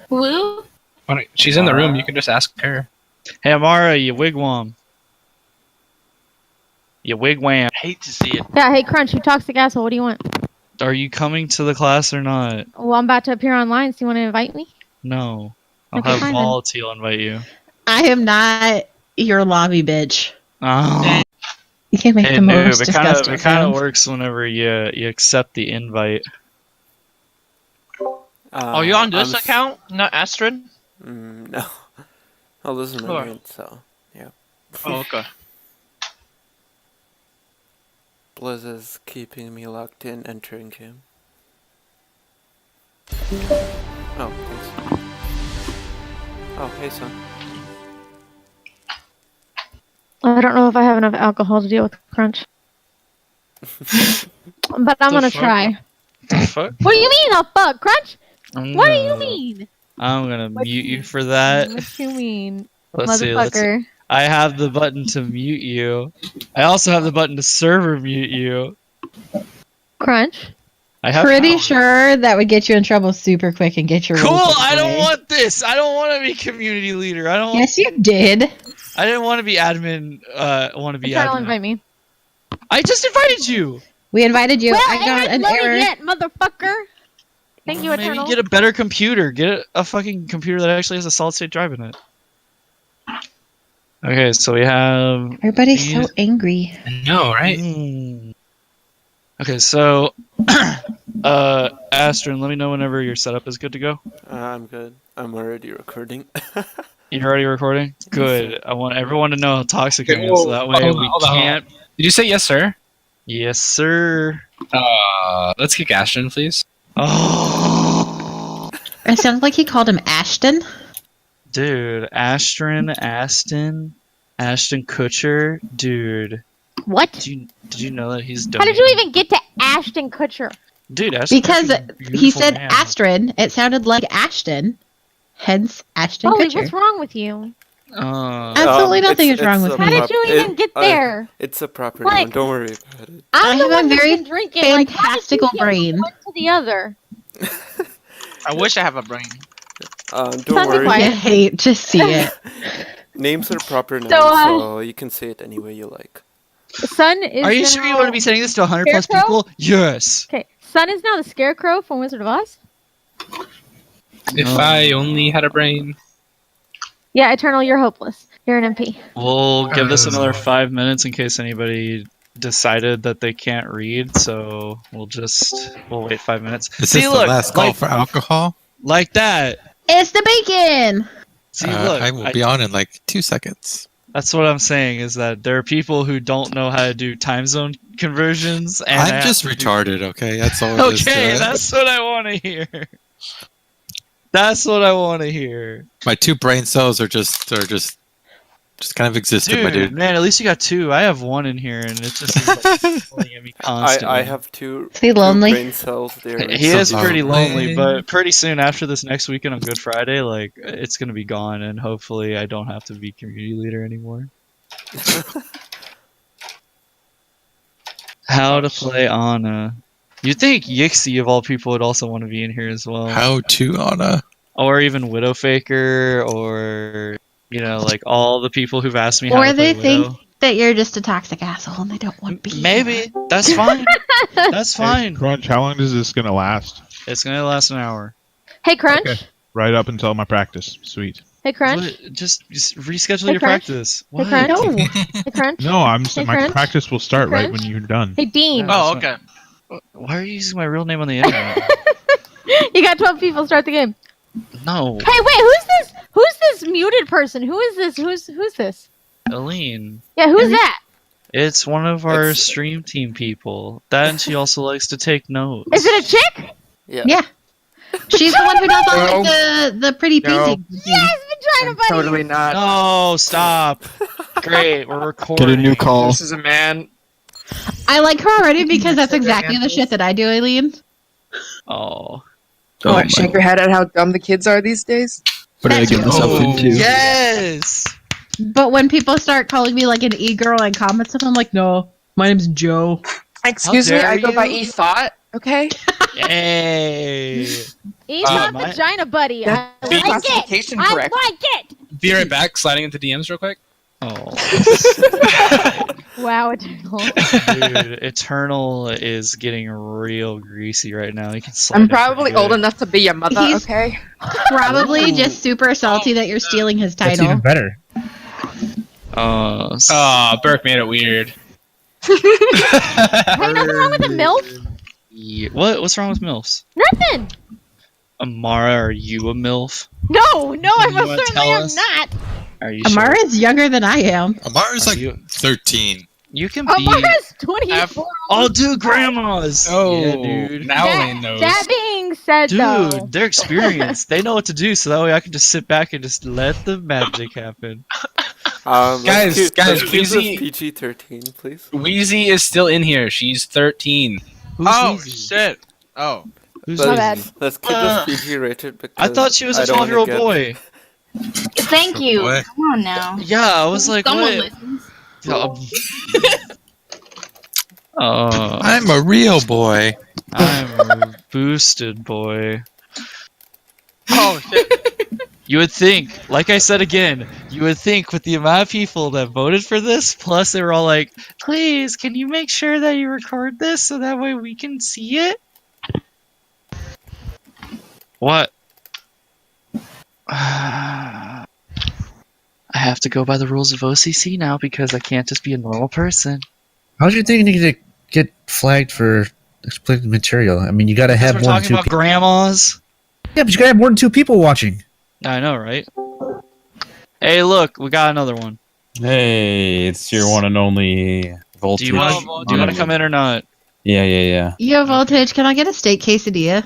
Woo? She's in the room. You can just ask her. Hey, Amara, you wigwam. You wigwam. I hate to see it. Yeah, hey Crunch, you toxic asshole, what do you want? Are you coming to the class or not? Well, I'm about to appear online, so you want to invite me? No. I'll Okay, have fine then. Volatil invite you. I am not your lobby bitch. Oh. You can make Hey, the noob, most it disgusting kind of sounds. works whenever you accept the invite. Oh, you're on this account, not Astrid? No. Oh, this is my main, so yeah. Oh, okay. Blizz is keeping me locked in, entering game. Oh, thanks. Oh, hey, son. I don't know if I have enough alcohol to deal with Crunch. But I'm gonna try. The fuck? What do you mean, the fuck, Crunch? What do you No. mean? I'm gonna mute you for that. What you mean, Let's see. motherfucker? I have the button to mute you. I also have the button to server mute you. Crunch? I have Pretty power. sure that would get you in trouble super quick and get your Cool. roll I don't away. want this. I don't want to be community leader. I don't. Yes, you did. I didn't want to be admin. Want to be Eternal, admin. invite me. I just invited you. We invited you. Well, I got it an loaded error. yet, motherfucker. Thank you, Maybe Eternal. get a better computer. Get a fucking computer that actually has a solid state drive in it. Okay, so we have. Everybody's so angry. No, right? Okay, so Astrid, let me know whenever your setup is good to go. I'm good. I'm already recording. You're already recording? Good. I want everyone to know how toxic I am, so that way we can't. Did you say yes, sir? Yes, sir. Let's kick Ashton, please. Oh, It sounds like he called him Ashton. dude, Ashton Kutcher, dude. What? Did you know that he's How did you even get to Ashton Kutcher? Dude, Ashton Because Kutcher's a he beautiful said man. Astrid. It sounded like Ashton. Hence Ashton Holy, Kutcher. what's wrong with you? Absolutely nothing is wrong with How me. did you even get there? It's a proper Like- name. Don't worry about it. I I'm the have one a that's very been drinking. Like, how did you fantastical get from brain. one to the other. I wish I have a brain. Don't Sounds worry. like- I hate to see it. Names are proper names, So, so you can say it any way you like. Sun is Are you now... sure you want to be saying this to 100 plus Scarecrow? people? Yes. Okay, Sun is now the Scarecrow from Wizard of Oz. If I only had a brain. Yeah, Eternal, you're hopeless. You're an MP. We'll give this another 5 minutes in case anybody decided that they can't read, so we'll wait 5 minutes. Is See, this look, the last call like, for alcohol? like that. It's the bacon! See, look, I will be on in like 2 seconds. that's what I'm saying, is that there are people who don't know how to do time zone conversions. And I'm just retarded, okay? That's all it is to Okay, it. that's what I want to hear. That's what I want to hear. My 2 brain cells are just kind of existing, my dude. Man, at least you got 2. I have 1 in here, and it just is pulling at me constantly. I have two, Is he two lonely? brain cells there. He is So pretty lonely, lonely. but pretty soon after this next weekend on Good Friday, like, it's gonna be gone, and hopefully I don't have to be community leader anymore. How to play Anna. You'd think Yixi, of all people, would also want to be in here as well. How to, Anna? Or even Widowfaker, or, you know, like, all the people who've asked me how Or to play they think Widow. that you're just a toxic asshole and they don't want to be Maybe. here. That's fine. That's Hey, fine. Crunch, how long is this gonna last? It's gonna last an hour. Hey, Crunch. Okay. Right up until my practice. Sweet. Hey, Crunch. What? Just reschedule Hey, your Crunch. practice. Hey, What? Crunch. No. Hey, Crunch. No, Hey, my Crunch. practice will start Hey, right Crunch. when you're done. Hey, Dean. Oh, Oh, okay. Why are you using my real name on the internet? You got 12 people. Start the game. No, Hey, wait. Who's this? Who's this muted person? Who is this? Who's this? Aline. Yeah, who's that? It's one of our It's- stream team people. That, and she also likes to take notes. Is it a chick? Yeah. Yeah. She's the one who does all No. like the pretty No. paintings. Yeah, I've been trying to find Totally not. No, stop. Great, we're recording. Get a new call. This is a man. I like her already because that's exactly the shit that I do, Aileen. Oh. What, shake your head at how dumb the kids are these days? What did I get myself into? Yes! But when people start calling me like an e-girl and comments, I'm like, no, my name's Joe. Excuse me, dare I go by you? E-Thought. Okay? Yay! He's not my- vagina buddy. I That's like it. classification I correct. like it. Be right back. Sliding into DMs real quick. Oh, Wow, Eternal. dude, Eternal is getting real greasy right now. He can slide I'm in pretty probably good. old enough to be your mother, He's- okay? Probably just super salty that you're stealing his That's title. even better. Burke made it weird. Hey, nothing wrong with the MILF? Yeah. What's wrong with MILFs? Nothing. Amara, are you a MILF? No, I you most wanna certainly tell am us? not. Are you Amara's younger than I am. Amara's Are like you- 13. You can be. Amara's 24. Oh, dude, grandmas. Oh, yeah, dude. now Lane knows. That being said, though, Dude, they're experienced. They know what to do, so that way I can just sit back and just let the magic happen. Guys, let's keep this Wheezy- PG-13, please. Wheezy is still in here. She's 13. Who's Oh Weezy? shit! Oh, Who's My Let's, bad. Weezy? let's keep this PG-rated because I thought she was a I don't wanna 12-year-old get- boy. Thank you. Boy. Come on now. Yeah, I was like, Someone what? listens. I'm a real boy. I'm a boosted boy. oh shit! You would think, like I said again, you would think with the amount of people that voted for this, plus they were all like, please, can you make sure that you record this so that way we can see it? What? I have to go by the rules of OCC now because I can't just be a normal person. How'd you think you could get flagged for explicit material? I mean, you gotta have We're more than talking two about people. grandmas. Yeah, but you gotta have more than 2 people watching. I know, right? Hey, look, we got another one. Hey, it's your one and only Voltage. Do you want to come in or not? Yeah. Yo, Voltage, can I get a steak quesadilla?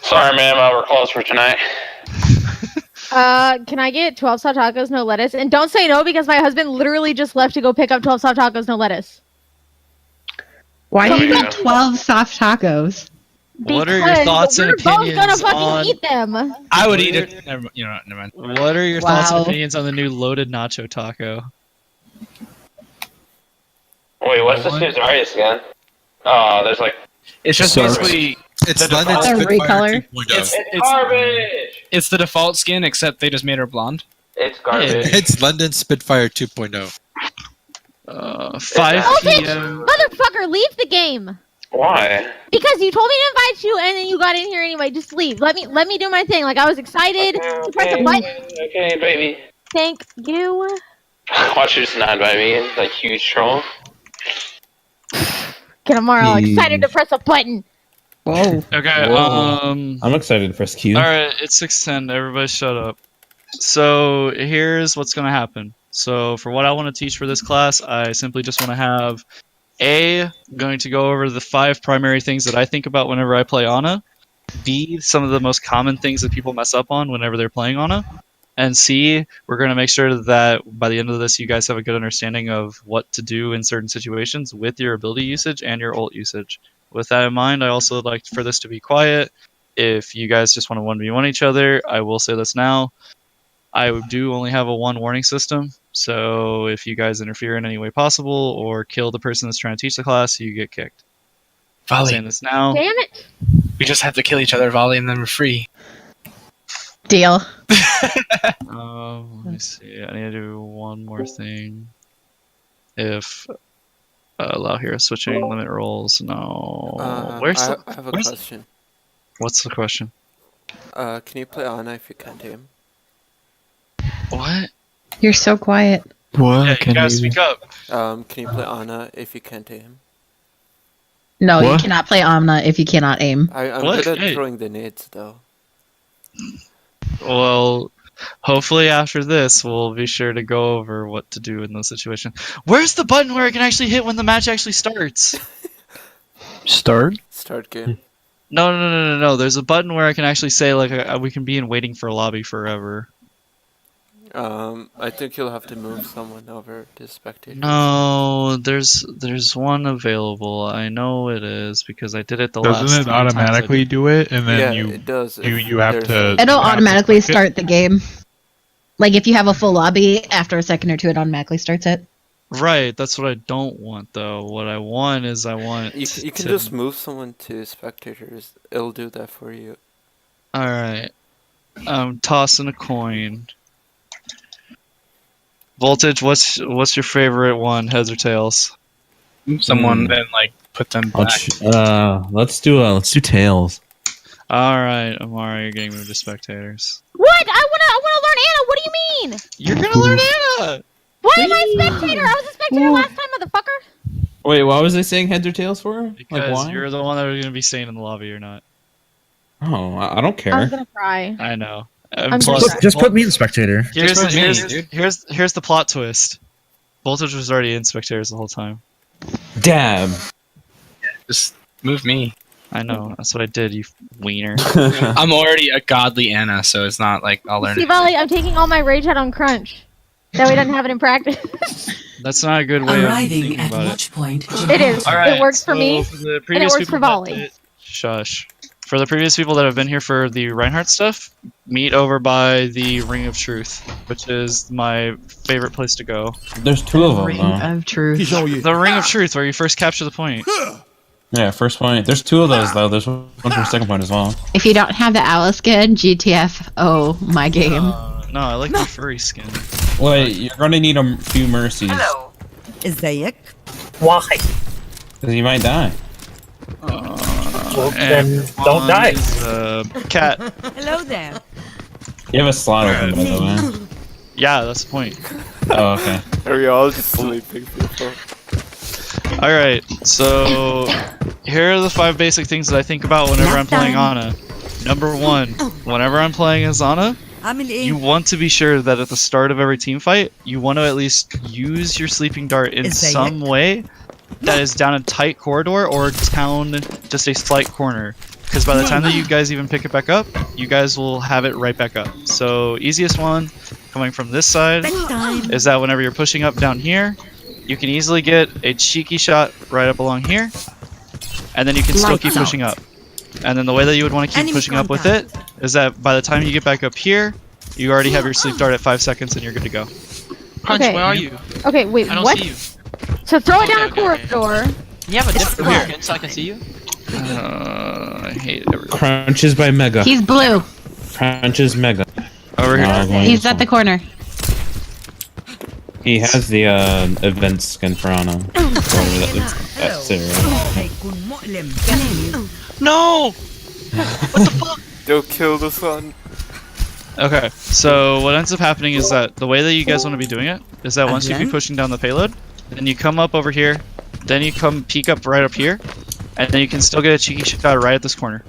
Sorry, ma'am, we're closed for tonight. Can I get 12 soft tacos, no lettuce? And don't say no because my husband literally just left to go pick up 12 soft tacos, no lettuce. Why do you Yeah. get 12 soft tacos? What are your Because thoughts and we're both gonna opinions fucking on? eat them. I would eat it. Never mind. What are your thoughts and Wow. opinions on the new loaded nacho taco? Wait, what's this news artist again? Oh, there's like It's just Sorry. basically It's The London default- Spitfire recolor? 2.0. it's garbage. it's the default skin except they just made her blonde. It's garbage. It's London Spitfire 2.0. 5 Voltage, p.m. motherfucker, leave the game. Why? Because you told me to invite you and then you got in here anyway. Just leave. Let me do my thing. Like I was excited to press a button. Okay, baby. Thank you. Watch you just not by me, like huge troll. Get tomorrow. Hey. Excited to press a button. Whoa. Okay, Whoa. I'm excited to press Q. Alright, it's 6:10. Everybody shut up. So, here's what's going to happen. So, for what I want to teach for this class, I simply just want to have going to go over the 5 primary things that I think about whenever I play Ana. B, some of the most common things that people mess up on whenever they're playing Ana. And C, we're going to make sure that by the end of this, you guys have a good understanding of what to do in certain situations with your ability usage and your ult usage. With that in mind, I also would like for this to be quiet. If you guys just want to 1v1 each other, I will say this now. I do only have a 1 warning system, so if you guys interfere in any way possible or kill the person that's trying to teach the class, you get kicked. I'm saying Volley. this now. Damn it. We just have to kill each other, volley, and then we're free. Deal. Let me see. I need to do one more thing. If allow here switching limit rolls. No. Where's I the? have a where's the- question. What's the question? Can you play Ana if you can't aim? What? You're so quiet. What? Yeah, you gotta speak up. Can you play Ana if you can't aim? No, you What? cannot play Omna if you cannot aim. I'm What? good at Hey. throwing the nades though. Well, hopefully after this, we'll be sure to go over what to do in those situations. Where's the button where I can actually hit when the match actually starts? Start? Start game. No. There's a button where I can actually say, like, we can be in waiting for a lobby forever. I think you'll have to move someone over to spectators. No, there's one available. I know it is because I did it the last Doesn't it 3 times I automatically did. do it, and then Yeah, you it does. you have There's to? It'll you have to automatically click it? start the game. Like if you have a full lobby, after a second or two, it automatically starts it. Right, that's what I don't want though. What I want is You can just move someone to spectators. It'll do that for you. Alright. I'm tossing a coin. Voltage, what's your favorite one, heads or tails? Someone then like put them back. Let's do tails. Alright, Amara, you're getting moved to spectators. What? I wanna learn Anna. What do you mean? You're gonna learn Anna! Why am I a spectator? I was a spectator last time, motherfucker. Wait, why was I saying heads or tails for? Because why? you're the one that was gonna be staying in the lobby or not. Oh, I don't care. I was gonna cry. I know. I'm Plus, Just put me in spectator. here's the plot twist. Voltage was already in spectators the whole time. Dab. Just move me. I know, that's what I did, you wiener. I'm already a godly Anna, so it's not like I'll learn See, it. Valley, I'm taking all my rage out on Crunch. That way, doesn't have it in practice. That's not a good way of thinking about it. It is. Alright, It works for me, for the and it previous works people for that Volley. did- Shush. For the previous people that have been here for the Reinhardt stuff, meet over by the Ring of Truth, which is my favorite place to go. There's two of them Ring though. of truth. The Ring of Truth, where you first capture the point. Yeah, first point. There's two of those though. There's one for second point as well. If you don't have the owl skin, GTF, oh my game. No, I like the furry skin. Wait, you're gonna need a few mercies. ازيك؟ Why? Because you might die. Well, then don't die. Cat. Hello there. You have a slot open by the way. Yeah, that's the point. Oh, okay. Are we all just sleeping people? Alright, so here are the 5 basic things that I think about whenever I'm playing Ana. Number 1, whenever I'm playing as Ana, you want to be sure that at the start of every team fight, you want to at least use your sleeping dart in some way that is down a tight corridor or down just a slight corner. Because by the time that you guys even pick it back up, you guys will have it right back up. So easiest one, coming from this side, is that whenever you're pushing up down here, you can easily get a cheeky shot right up along here, and then you can still keep pushing up. And then the way that you would want to keep pushing up with it is that by the time you get back up here, you already have your sleep dart at 5 seconds and you're good to go. Crunch, Okay. where are you? Okay, wait, I don't what? see you. So throw it down a Okay. corridor. You have a different skin so I can see you? I hate everything. Crunch is by Mega. He's blue. Crunch is Mega. Over here. He's at the corner. He has the event skin for Ana. That's it, right? No! Don't kill the sun. Okay, so what ends up happening is that the way that you guys want to be doing it is that once you keep pushing down the payload, then you come up over here, then you come peek up right up here, and then you can still get a cheeky shot right at this corner.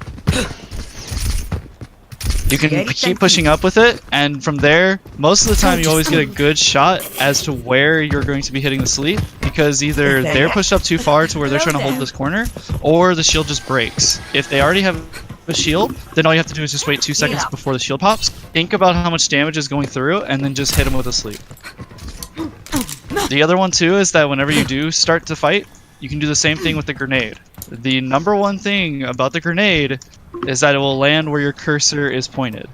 You can keep pushing up with it, and from there, most of the time you always get a good shot as to where you're going to be hitting the sleep, because either they're pushed up too far to where they're trying to hold this corner, or the shield just breaks. If they already have a shield, then all you have to do is just wait 2 seconds before the shield pops. Think about how much damage is going through, and then just hit them with a sleep. The other one too is that whenever you do start to fight, you can do the same thing with the grenade. The number one thing about the grenade is that it will land where your cursor is pointed.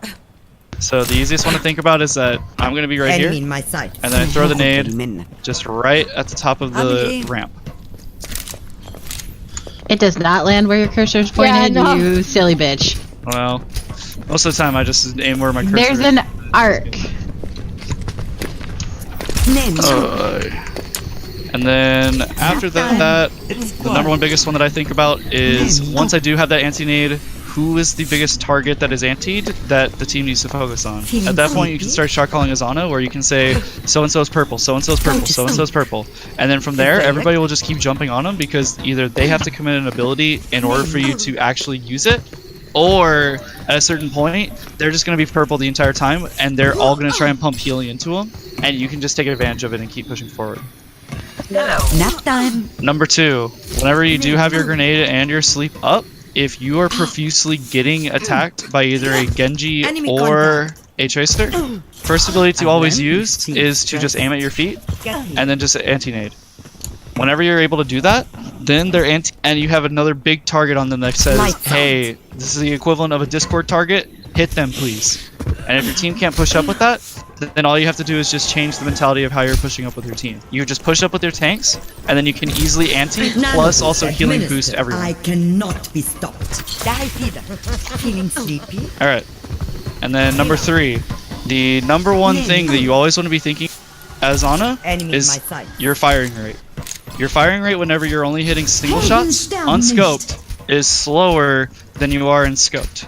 So the easiest one to think about is that I'm going to be right here, and then I throw the nade just right at the top of the ramp. It does not land where your cursor's pointed, no. you silly bitch. Well, most of the time I just aim where my cursor There's is. an arc. And then after that, the number one biggest one that I think about is once I do have that anti-nade, who is the biggest target that is antied that the team needs to focus on? At that point, you can start shot calling Azana, where you can say, so-and-so's purple, so-and-so's purple, so-and-so's purple. And then from there, everybody will just keep jumping on them because either they have to commit an ability in order for you to actually use it, or at a certain point, they're just going to be purple the entire time, and they're all going to try and pump healing into them, and you can just take advantage of it and keep pushing forward. Nap time. Number 2, whenever you do have your grenade and your sleep up, if you are profusely getting attacked by either a Genji or a Tracer, first ability to always use is to just aim at your feet and then just anti-nade. Whenever you're able to do that, then they're and you have another big target on them that says, hey, this is the equivalent of a Discord target, hit them please. And if your team can't push up with that, then all you have to do is just change the mentality of how you're pushing up with your team. You just push up with your tanks, and then you can easily anti, plus also healing boost everyone. I cannot be stopped. Die, Peter. Feeling sleepy? Alright. And then number 3. The number one thing that you always want to be thinking as Ana is your firing rate. Your firing rate whenever you're only hitting single shots, unscoped, is slower than you are in scoped.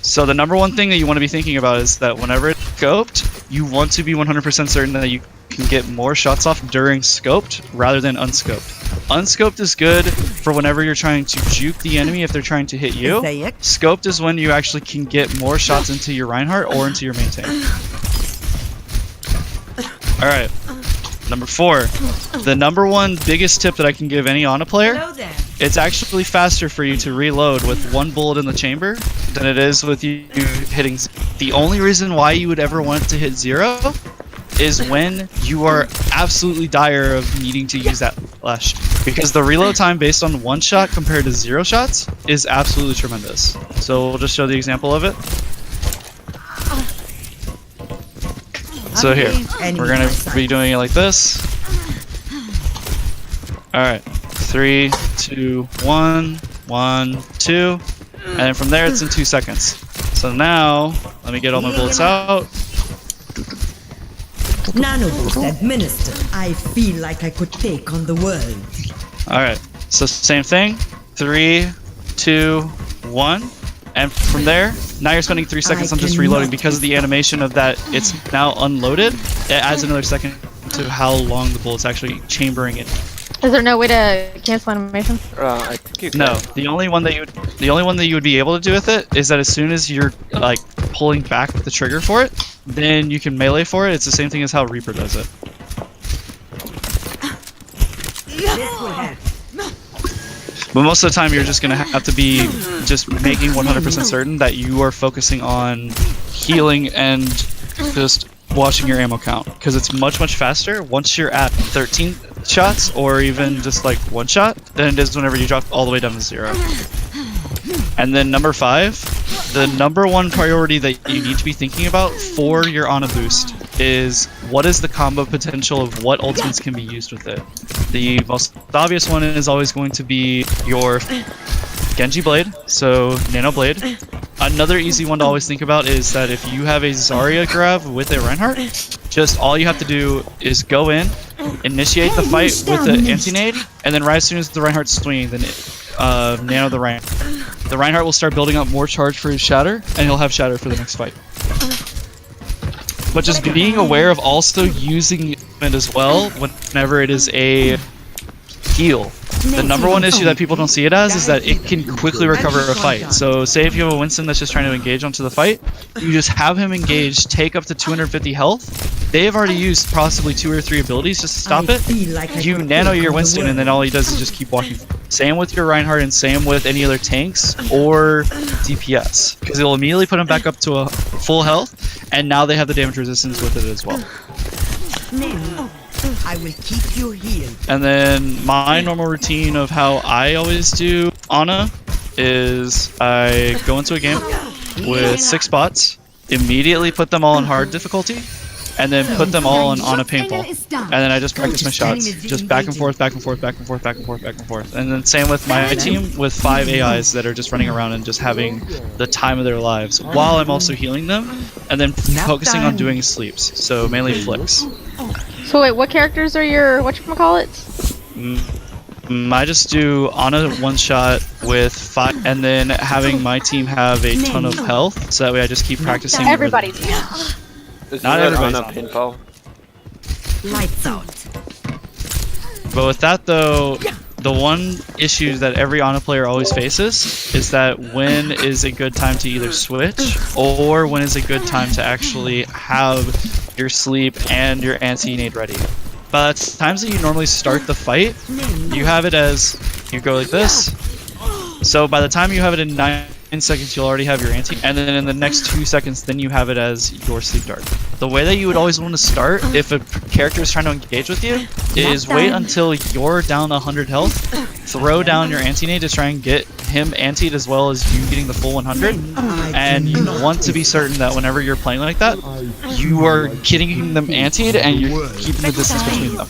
So the number one thing that you want to be thinking about is that whenever it's scoped, you want to be 100% certain that you can get more shots off during scoped rather than unscoped. Unscoped is good for whenever you're trying to juke the enemy if they're trying to hit you. Scoped is when you actually can get more shots into your Reinhardt or into your main tank. Alright, number 4. The number one biggest tip that I can give any Ana player, it's actually faster for you to reload with 1 bullet in the chamber than it is with you hitting. The only reason why you would ever want to hit 0 is when you are absolutely dire of needing to use that flash. Because the reload time based on 1 shot compared to 0 shots is absolutely tremendous. So we'll just show the example of it. So here, we're gonna be doing it like this. Alright, 3, 2, 1, 1, 2, and then from there it's in 2 seconds. So now, let me get all my bullets out. Nano boost administered. I feel like I could take on the world. Alright, so same thing. 3, 2, 1. And from there, now you're spending 3 seconds on just reloading because of the animation of that it's now unloaded. It adds another second to how long the bullet's actually chambering it. Is there no way to cancel animation? I think you can. No, the only one that you would be able to do with it is that as soon as you're like pulling back the trigger for it, then you can melee for it. It's the same thing as how Reaper does it. But most of the time, you're just gonna have to be just making 100% certain that you are focusing on healing and just watching your ammo count, because it's much faster once you're at 13 shots or even just like 1 shot than it is whenever you drop all the way down to 0. And then number 5, the number one priority that you need to be thinking about for your Ana boost is what is the combo potential of what ultimates can be used with it. The most obvious one is always going to be your Genji Blade, so Nano Blade. Another easy one to always think about is that if you have a Zarya grab with a Reinhardt, just all you have to do is go in, initiate the fight with the anti-nade, and then right as soon as the Reinhardt's swinging, then nano the Reinhardt. The Reinhardt will start building up more charge for his Shatter, and he'll have Shatter for the next fight. But just being aware of also using it as well whenever it is a heal. The number one issue that people don't see it as is that it can quickly recover a fight. So say if you have a Winston that's just trying to engage onto the fight, you just have him engage, take up to 250 health. They have already used possibly 2 or 3 abilities just to stop it. You nano your Winston and then all he does is just keep walking. Same with your Reinhardt and same with any other tanks or DPS. Because it'll immediately put him back up to a full health, and now they have the damage resistance with it as well. I will keep you healed. And then my normal routine of how I always do Ana is I go into a game with 6 bots, immediately put them all on hard difficulty, and then put them all on a paintball. And then I just practice my shots. Just back and forth, back and forth, back and forth, back and forth, back and forth. And then same with my team with 5 AIs that are just running around and just having the time of their lives while I'm also healing them and then focusing on doing sleeps. So mainly flicks. So wait, what characters are your whatchamacallits? I just do Ana 1-shot with 5 and then having my team have a ton of health, so that way I just keep practicing. Everybody's Not everybody's on a pinball. Lights out. But with that though, the one issue that every Ana player always faces is that when is a good time to either switch or when is a good time to actually have your sleep and your anti-nade ready. But the times that you normally start the fight, you have it as you go like this. So by the time you have it in 9 seconds, you'll already have your anti, and then in the next 2 seconds, then you have it as your sleep dart. The way that you would always want to start if a character is trying to engage with you is wait until you're down 100 health, throw down your anti-nade to try and get him antied as well as you getting the full 100. And you want to be certain that whenever you're playing like that, you are getting them antied and you're keeping the distance between them.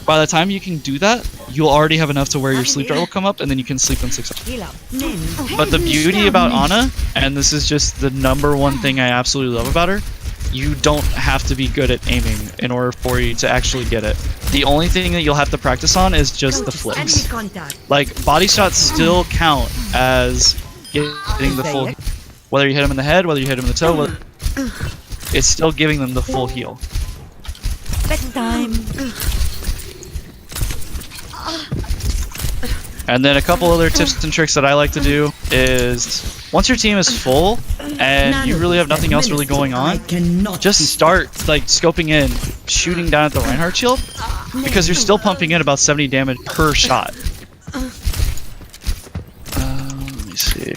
By the time you can do that, you'll already have enough to where your sleep dart will come up and then you can sleep in 6 seconds. But the beauty about Ana, and this is just the #1 thing I absolutely love about her, you don't have to be good at aiming in order for you to actually get it. The only thing that you'll have to practice on is just the flicks. Like, body shots still count as getting the full, whether you hit them in the head, whether you hit them in the toe, it's still giving them the full heal. And then a couple other tips and tricks that I like to do is, once your team is full and you really have nothing else really going on, just start like scoping in, shooting down at the Reinhardt shield, because you're still pumping in about 70 damage per shot. Let me see.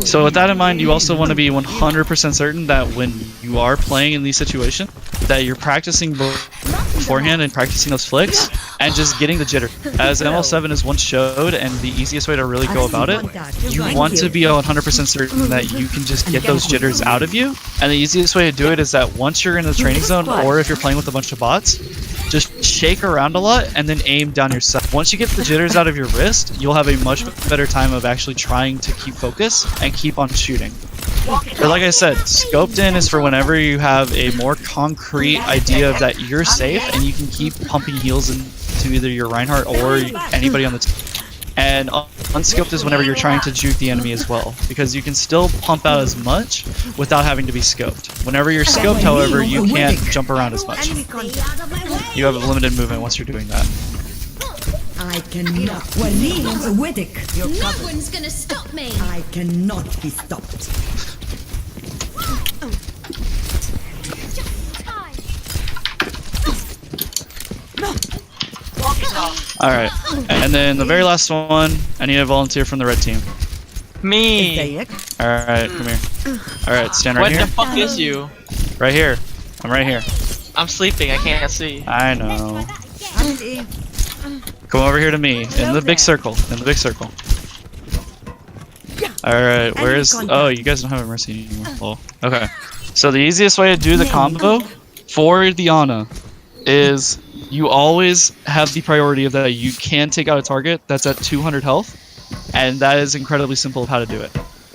So with that in mind, you also want to be 100% certain that when you are playing in these situations, that you're practicing beforehand and practicing those flicks and just getting the jitter. As ML7 has once showed, and the easiest way to really go about it, you want to be 100% certain that you can just get those jitters out of you. And the easiest way to do it is that once you're in the training zone, or if you're playing with a bunch of bots, just shake around a lot and then aim down your sight. Once you get the jitters out of your wrist, you'll have a much better time of actually trying to keep focus and keep on shooting. But like I said, scoped in is for whenever you have a more concrete idea of that you're safe and you can keep pumping heals into either your Reinhardt or anybody on the team. And unscoped is whenever you're trying to juke the enemy as well, because you can still pump out as much without having to be scoped. Whenever you're scoped, however, you can't jump around as much. You have a limited movement once you're doing that. I cannot. No one's gonna stop me. I cannot be stopped. Alright, and then the very last one, I need a volunteer from the red team. Me! Alright, come here. Alright, stand right here. What the fuck is you? Right here. I'm right here. I'm sleeping, I can't see. I know. Come over here to me, in the big circle, in the big circle. Alright, where's... Oh, you guys don't have a mercy anymore. Oh, okay. So the easiest way to do the combo for the Ana is you always have the priority of that you can take out a target that's at 200 health, and that is incredibly simple of how to do it.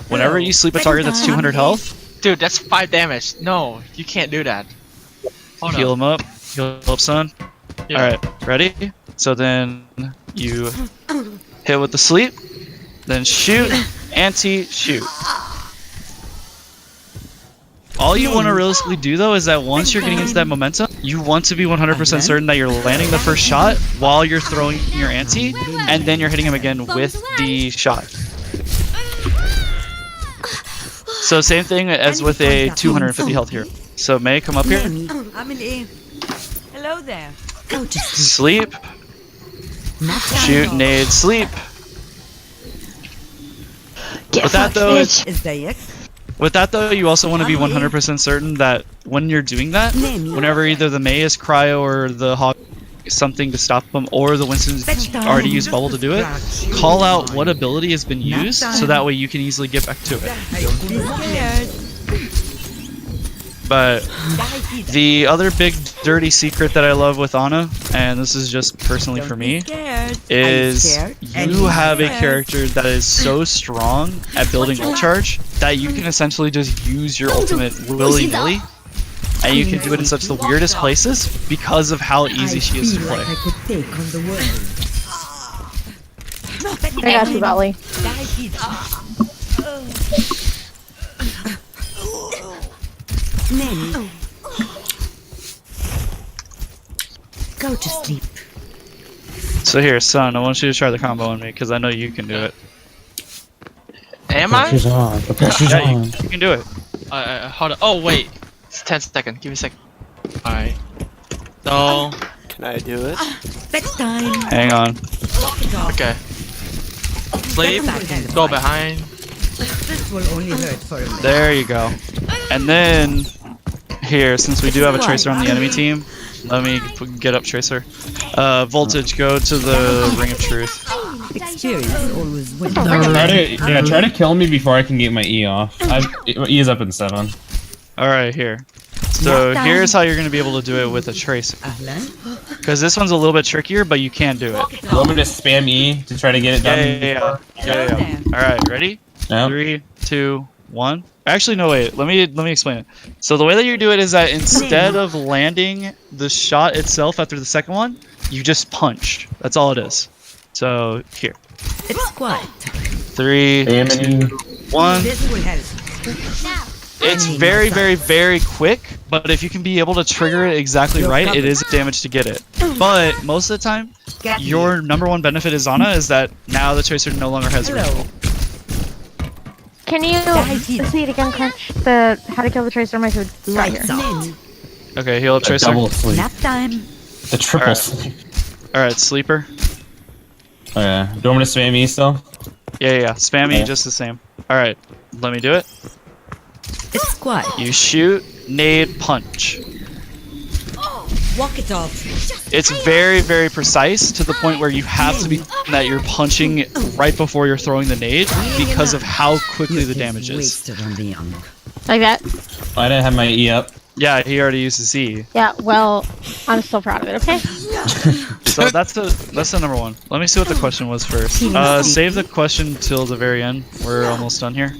Whenever you sleep a target that's 200 health... Dude, that's 5 damage. No, you can't do that. Heal him up. Heal up, son. Yeah. Alright, ready? So then you hit with the sleep, then shoot, anti-shoot. All you want to realistically do though is that once you're getting into that momentum, you want to be 100% certain that you're landing the first shot while you're throwing your anti, and then you're hitting him again with the shot. So same thing as with a 250 health hero. So May, come up here. Hello there. Sleep. Shoot, nade, sleep. With that though, you also want to be 100% certain that when you're doing that, whenever either the May is cryo or the Hawk is something to stop them, or the Winston's already used bubble to do it, call out what ability has been used so that way you can easily get back to it. But the other big dirty secret that I love with Ana, and this is just personally for me, is you have a character that is so strong at building ult charge that you can essentially just use your ultimate willy-nilly, and you can do it in such the weirdest places because of how easy she is to play. I got you, Valley. Go to sleep. So here, son, I want you to try the combo on me because I know you can do it. Am I? The pressure's on. You can do it. Hold on. Oh, wait. It's 10 seconds. Give me a second. Alright. So... Can I do it? Bedtime. Hang on. Okay. Sleep. Go behind. This will only hurt for a minute. There you go. And then Here, since we do have a Tracer on the enemy team, let me get up Tracer. Voltage, go to the Ring of Truth. Experience always wins. Try to kill me before I can get my E off. E is up in 7. Alright, here. So here's how you're going to be able to do it with a Tracer. Because this one's a little bit trickier, but you can do it. You want me to spam E to try to get it done? Yeah. Alright, ready? Yep. 3, 2, 1. Actually, no, wait. Let me explain it. So the way that you do it is that instead of landing the shot itself after the second one, you just punch. That's all it is. So here. It's quiet. 3, 2, 1. This will help. It's very, very, very quick, but if you can be able to trigger it exactly right, it is damage to get it. But most of the time, your number one benefit is Ana is that now the Tracer no longer has recall. Can you see it again, Crunch? The how to kill the Tracer on my food. Right here. Okay, heal up Tracer. Double sleep. Nap time. The triple sleep. Alright, Sleeper. Oh yeah. Do you want me to spam E still? Yeah. Spam E just the same. Alright, let me do it. It's quiet. You shoot, nade, punch. Walk it off. It's very, very precise to the point where you have to be that you're punching right before you're throwing the nade because of how quickly the damage is. Like that? I didn't have my E up. Yeah, he already used his E. Yeah, well, I'm still proud of it, okay? So that's the number one. Let me see what the question was first. Save the question till the very end. We're almost done here.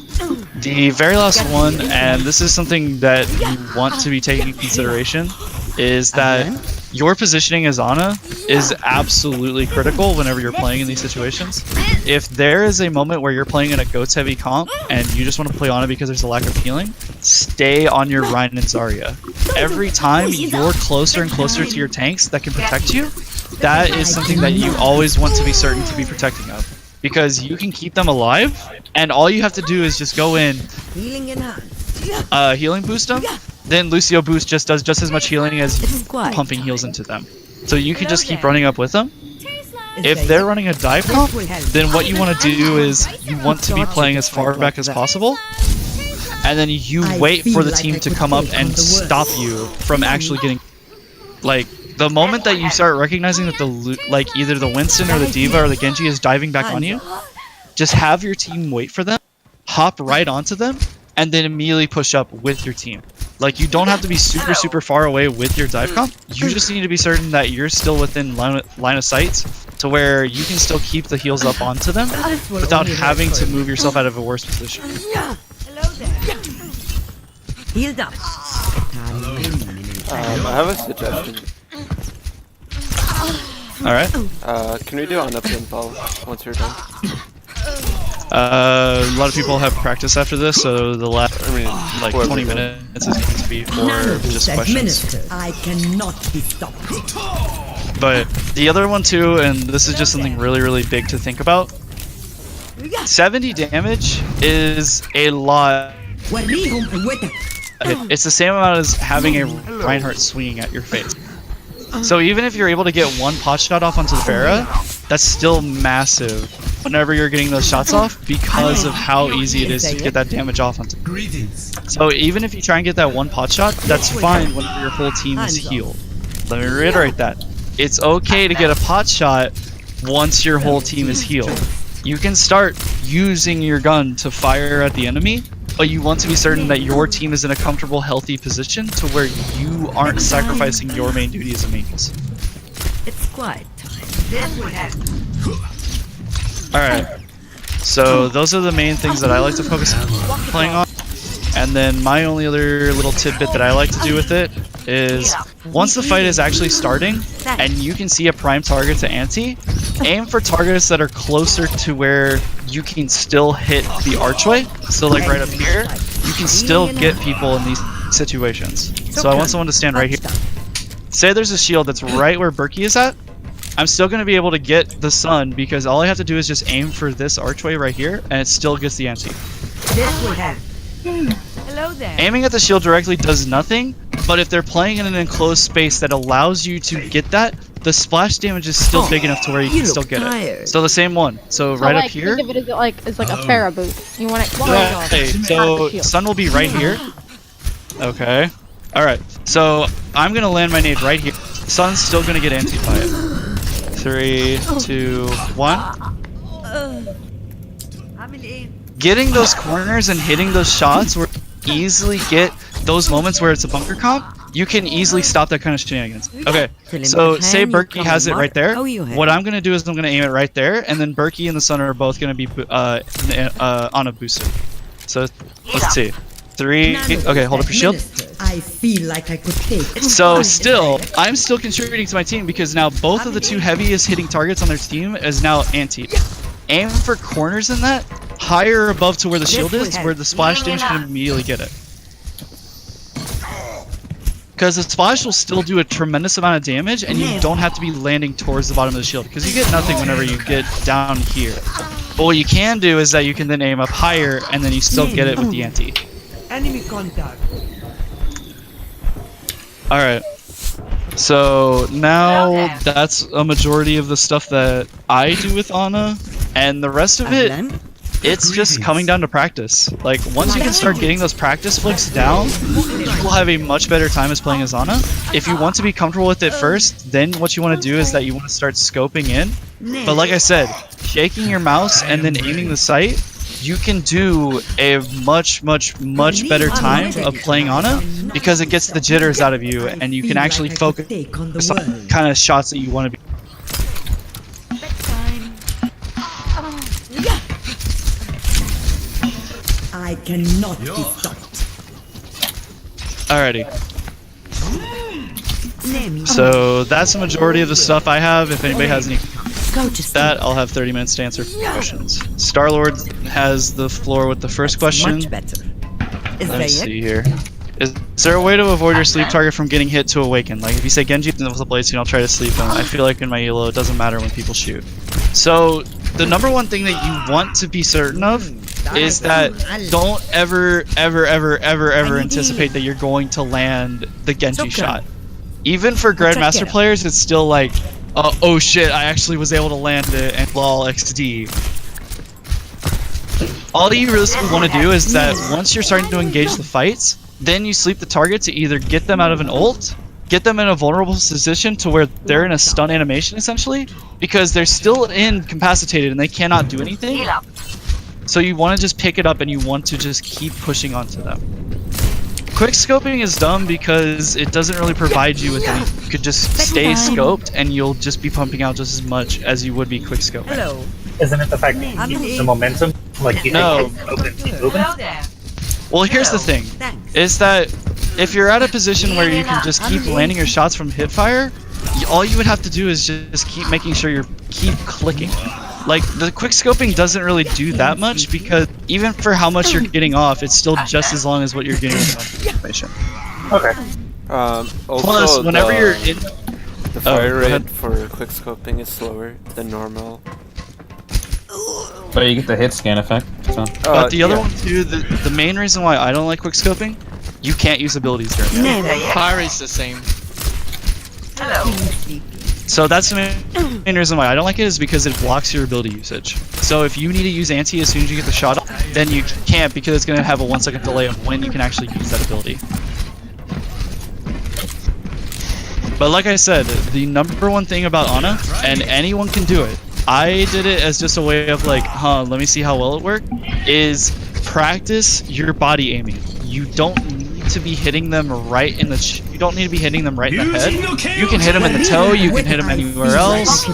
The very last one, and this is something that you want to be taking into consideration, is that your positioning as Ana is absolutely critical whenever you're playing in these situations. If there is a moment where you're playing in a goats heavy comp and you just want to play Ana because there's a lack of healing, stay on your Rhine and Zarya. Every time you're closer and closer to your tanks that can protect you, that is something that you always want to be certain to be protecting of. Because you can keep them alive, and all you have to do is just go in, healing boost them, then Lucio boost just does just as much healing as pumping heals into them. So you can just keep running up with them. If they're running a dive comp, then what you want to do is you want to be playing as far back as possible, and then you wait for the team to come up and stop you from actually getting, like, the moment that you start recognizing that either the Winston or the D.Va or the Genji is diving back on you, just have your team wait for them, hop right onto them, and then immediately push up with your team. Like, you don't have to be super far away with your dive comp. You just need to be certain that you're still within line of sight to where you can still keep the heals up onto them without having to move yourself out of a worse position. Healed up. I have a suggestion. Alright. Can we do on up pinball once you're done? A lot of people have practice after this, so the last, 20 minutes is going to be for just questions. I cannot be stopped. But the other one too, and this is just something really big to think about. 70 damage is a lot. It's the same amount as having a Reinhardt swinging at your face. So even if you're able to get one pot shot off onto the Pharah, that's still massive whenever you're getting those shots off because of how easy it is to get that damage off onto them. So even if you try and get that one pot shot, that's fine whenever your whole team is healed. Let me reiterate that. It's okay to get a pot shot once your whole team is healed. You can start using your gun to fire at the enemy, but you want to be certain that your team is in a comfortable, healthy position to where you aren't sacrificing your main duty as a magus. It's quiet. Alright, so those are the main things that I like to focus on playing on. And then my only other little tidbit that I like to do with it is once the fight is actually starting and you can see a prime target to anti, aim for targets that are closer to where you can still hit the archway. So like right up here, you can still get people in these situations. So I want someone to stand right here. Say there's a shield that's right where Berkey is at. I'm still going to be able to get the sun because all I have to do is just aim for this archway right here and it still gets the anti. Hello there. Aiming at the shield directly does nothing, but if they're playing in an enclosed space that allows you to get that, the splash damage is still big enough to where you can still get it. So the same one. So right up here. Think of it as like a Pharah boot. You want it. Okay, so sun will be right here. Okay. Alright, so I'm gonna land my nade right here. Sun's still gonna get anti by it. 3, 2, 1. Getting those corners and hitting those shots where you easily get those moments where it's a bunker comp, you can easily stop that kind of shenanigans. Okay, so say Berkey has it right there. What I'm gonna do is I'm gonna aim it right there, and then Berkey and the Sun are both gonna be on a booster. So let's see. 3. Okay, hold up your shield. I feel like I could take it. So still, I'm still contributing to my team because now both of the 2 heaviest hitting targets on their team is now anti. Aim for corners in that, higher above to where the shield is, where the splash damage can immediately get it. Because the splash will still do a tremendous amount of damage, and you don't have to be landing towards the bottom of the shield, because you get nothing whenever you get down here. But what you can do is that you can then aim up higher, and then you still get it with the anti. Enemy contact. Alright. So now that's a majority of the stuff that I do with Ana, and the rest of it, it's just coming down to practice. Like, once you can start getting those practice flicks down, you will have a much better time as playing as Ana. If you want to be comfortable with it first, then what you want to do is that you want to start scoping in. But like I said, shaking your mouse and then aiming the sight, you can do a much better time of playing Ana because it gets the jitters out of you and you can actually focus on kind of shots that you want to be. I cannot be stopped. Alrighty. So that's the majority of the stuff I have. If anybody has any that, I'll have 30 minutes to answer questions. Star-Lord has the floor with the first question. Much better. Let's see here. Is there a way to avoid your sleep target from getting hit to awaken? Like if you say Genji with the blade soon, I'll try to sleep him. I feel like in my elo it doesn't matter when people shoot. So the number one thing that you want to be certain of is that don't ever anticipate that you're going to land the Genji shot. Even for Grandmaster players, it's still like, oh shit, I actually was able to land it and lol XD. All you really want to do is that once you're starting to engage the fights, then you sleep the target to either get them out of an ult, get them in a vulnerable position to where they're in a stun animation essentially, because they're still incapacitated and they cannot do anything. So you want to just pick it up and you want to just keep pushing onto them. Quick scoping is dumb because it doesn't really provide you with any. You could just stay scoped and you'll just be pumping out just as much as you would be quick scoping. Hello. Isn't it the fact that you keep the momentum? Like you No. keep moving? Well, here's the thing, is that if you're at a position where you can just keep landing your shots from hipfire, all you would have to do is just keep making sure you keep clicking. Like, the quick scoping doesn't really do that much because even for how much you're getting off, it's still just as long as what you're getting with information. Okay. Also Plus, whenever you're in... The fire rate for quick scoping is slower than normal. But you get the hit scan effect. So. But the other one too, the main reason why I don't like quick scoping, you can't use abilities during that. Fire rate's the same. So that's the main reason why I don't like it, is because it blocks your ability usage. So if you need to use anti as soon as you get the shot off, then you can't because it's going to have a 1 second delay of when you can actually use that ability. But like I said, the number one thing about Ana, and anyone can do it, I did it as just a way of like, let me see how well it worked, is practice your body aiming. You don't need to be hitting them right in the you don't need to be hitting them right in the head. You can hit them in the toe, you can hit them anywhere else.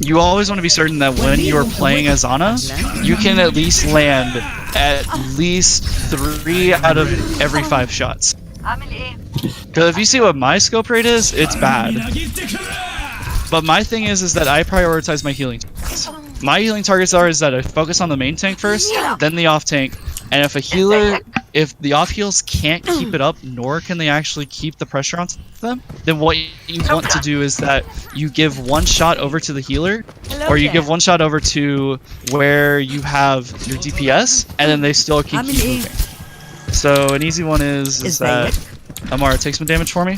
You always want to be certain that when you are playing as Ana, you can at least land at least 3 out of every 5 shots. Because if you see what my scope rate is, it's bad. But my thing is that I prioritize my healing targets. My healing targets is that I focus on the main tank first, then the off tank, and if the off heals can't keep it up, nor can they actually keep the pressure on them, then what you want to do is that you give 1 shot over to the healer, or you give 1 shot over to where you have your DPS, and then they still keep moving. So an easy one is that Amara, take some damage for me.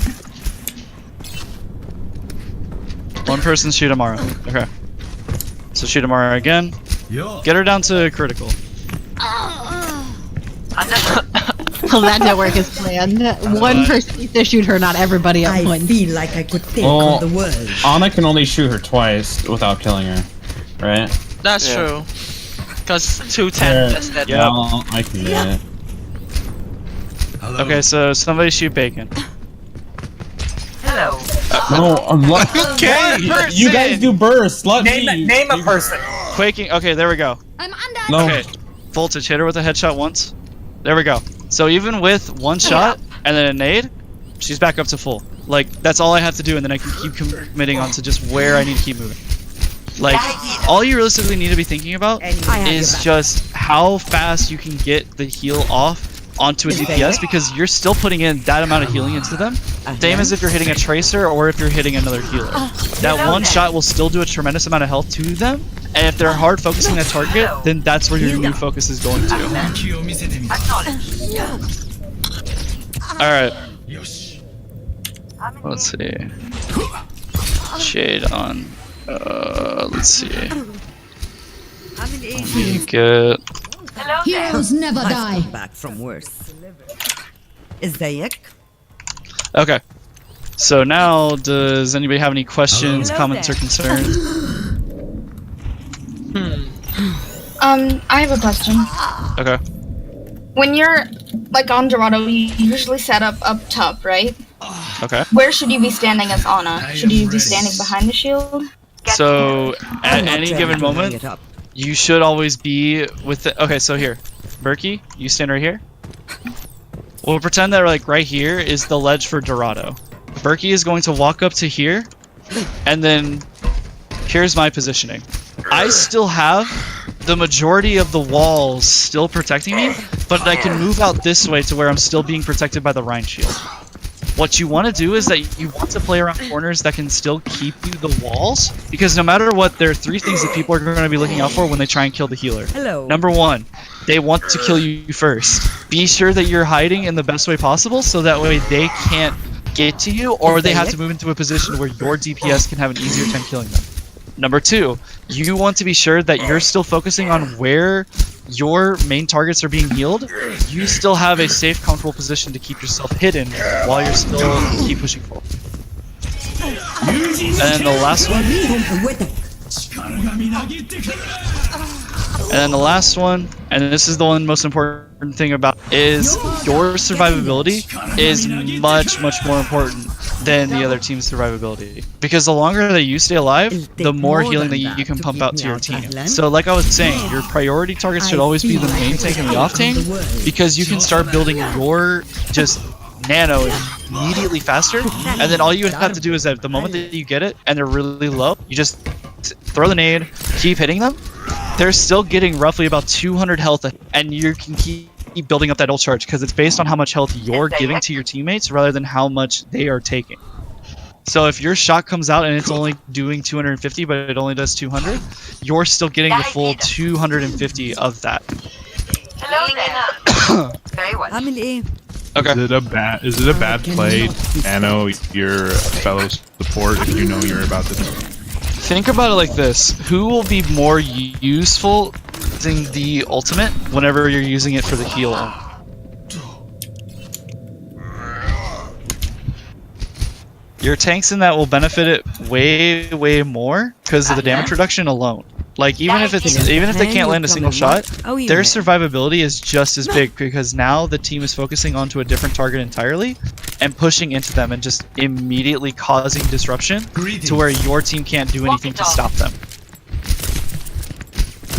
1 person shoot Amara. Okay. So shoot Amara again. Get her down to critical. Well, that didn't work as planned. One person needs to shoot her, not everybody at once. I feel like I could take Well, on the world. Ana can only shoot her twice without killing her, right? That's Yeah. true. Because 210 is dead. Yeah. Well, I can get it. Okay, so somebody shoot Bacon. No, I'm Okay. You guys do burst. Let me. Name a person. Quaking. Okay, there we go. I'm under. No. Okay, Voltage, hit her with a headshot once. There we go. So even with one shot and then a nade, she's back up to full. Like, that's all I have to do, and then I can keep committing on to just where I need to keep moving. Like, all you realistically need to be thinking about is just how fast you can get the heal off onto a DPS, because you're still putting in that amount of healing into them. Same as if you're hitting a tracer or if you're hitting another healer. That one shot will still do a tremendous amount of health to them, and if they're hard focusing that target, then that's where your new focus is going to. Alright. Let's see. Shade on. Let's see. Let me get. Heroes never die. Back from worse. Zayek? Okay. So now, does anybody have any questions, comments, or concerns? I have a question. Okay. When you're like on Dorado, you usually set up top, right? Okay. Where should you be standing as Ana? Should you be standing behind the shield? So at any given moment, you should always be with the. Okay, so here, Berkey, you stand right here. We'll pretend that like right here is the ledge for Dorado. Berkey is going to walk up to here, and then here's my positioning. I still have the majority of the walls still protecting me, but I can move out this way to where I'm still being protected by the Rhine shield. What you want to do is that you want to play around corners that can still keep you the walls, because no matter what, there are three things that people are going to be looking out for when they try and kill the healer. Hello. Number one, they want to kill you first. Be sure that you're hiding in the best way possible, so that way they can't get to you, or they have to move into a position where your DPS can have an easier time killing them. Number two, you want to be sure that you're still focusing on where your main targets are being healed. You still have a safe, comfortable position to keep yourself hidden while you're still keep pushing forward. And then the last one. And then the last one, and this is the one most important thing about, is your survivability is much more important than the other team's survivability. Because the longer that you stay alive, the more healing that you can pump out to your team. So like I was saying, your priority targets should always be the main tank and the off tank, because you can start building your just nano immediately faster, and then all you have to do is that the moment that you get it and they're really low, you just throw the nade, keep hitting them. They're still getting roughly about 200 health, and you can keep building up that ult charge, because it's based on how much health you're giving to your teammates rather than how much they are taking. So if your shot comes out and it's only doing 250 but it only does 200, you're still getting the full 250 of that. Okay. Is it a bad play, Nano, your fellow support, if you know you're about to? Think about it like this: who will be more useful using the ultimate whenever you're using it for the heal? Your tanks in that will benefit it way more because of the damage reduction alone. Like even if they can't land a single shot, their survivability is just as big, because now the team is focusing onto a different target entirely and pushing into them and just immediately causing disruption to where your team can't do anything to stop them.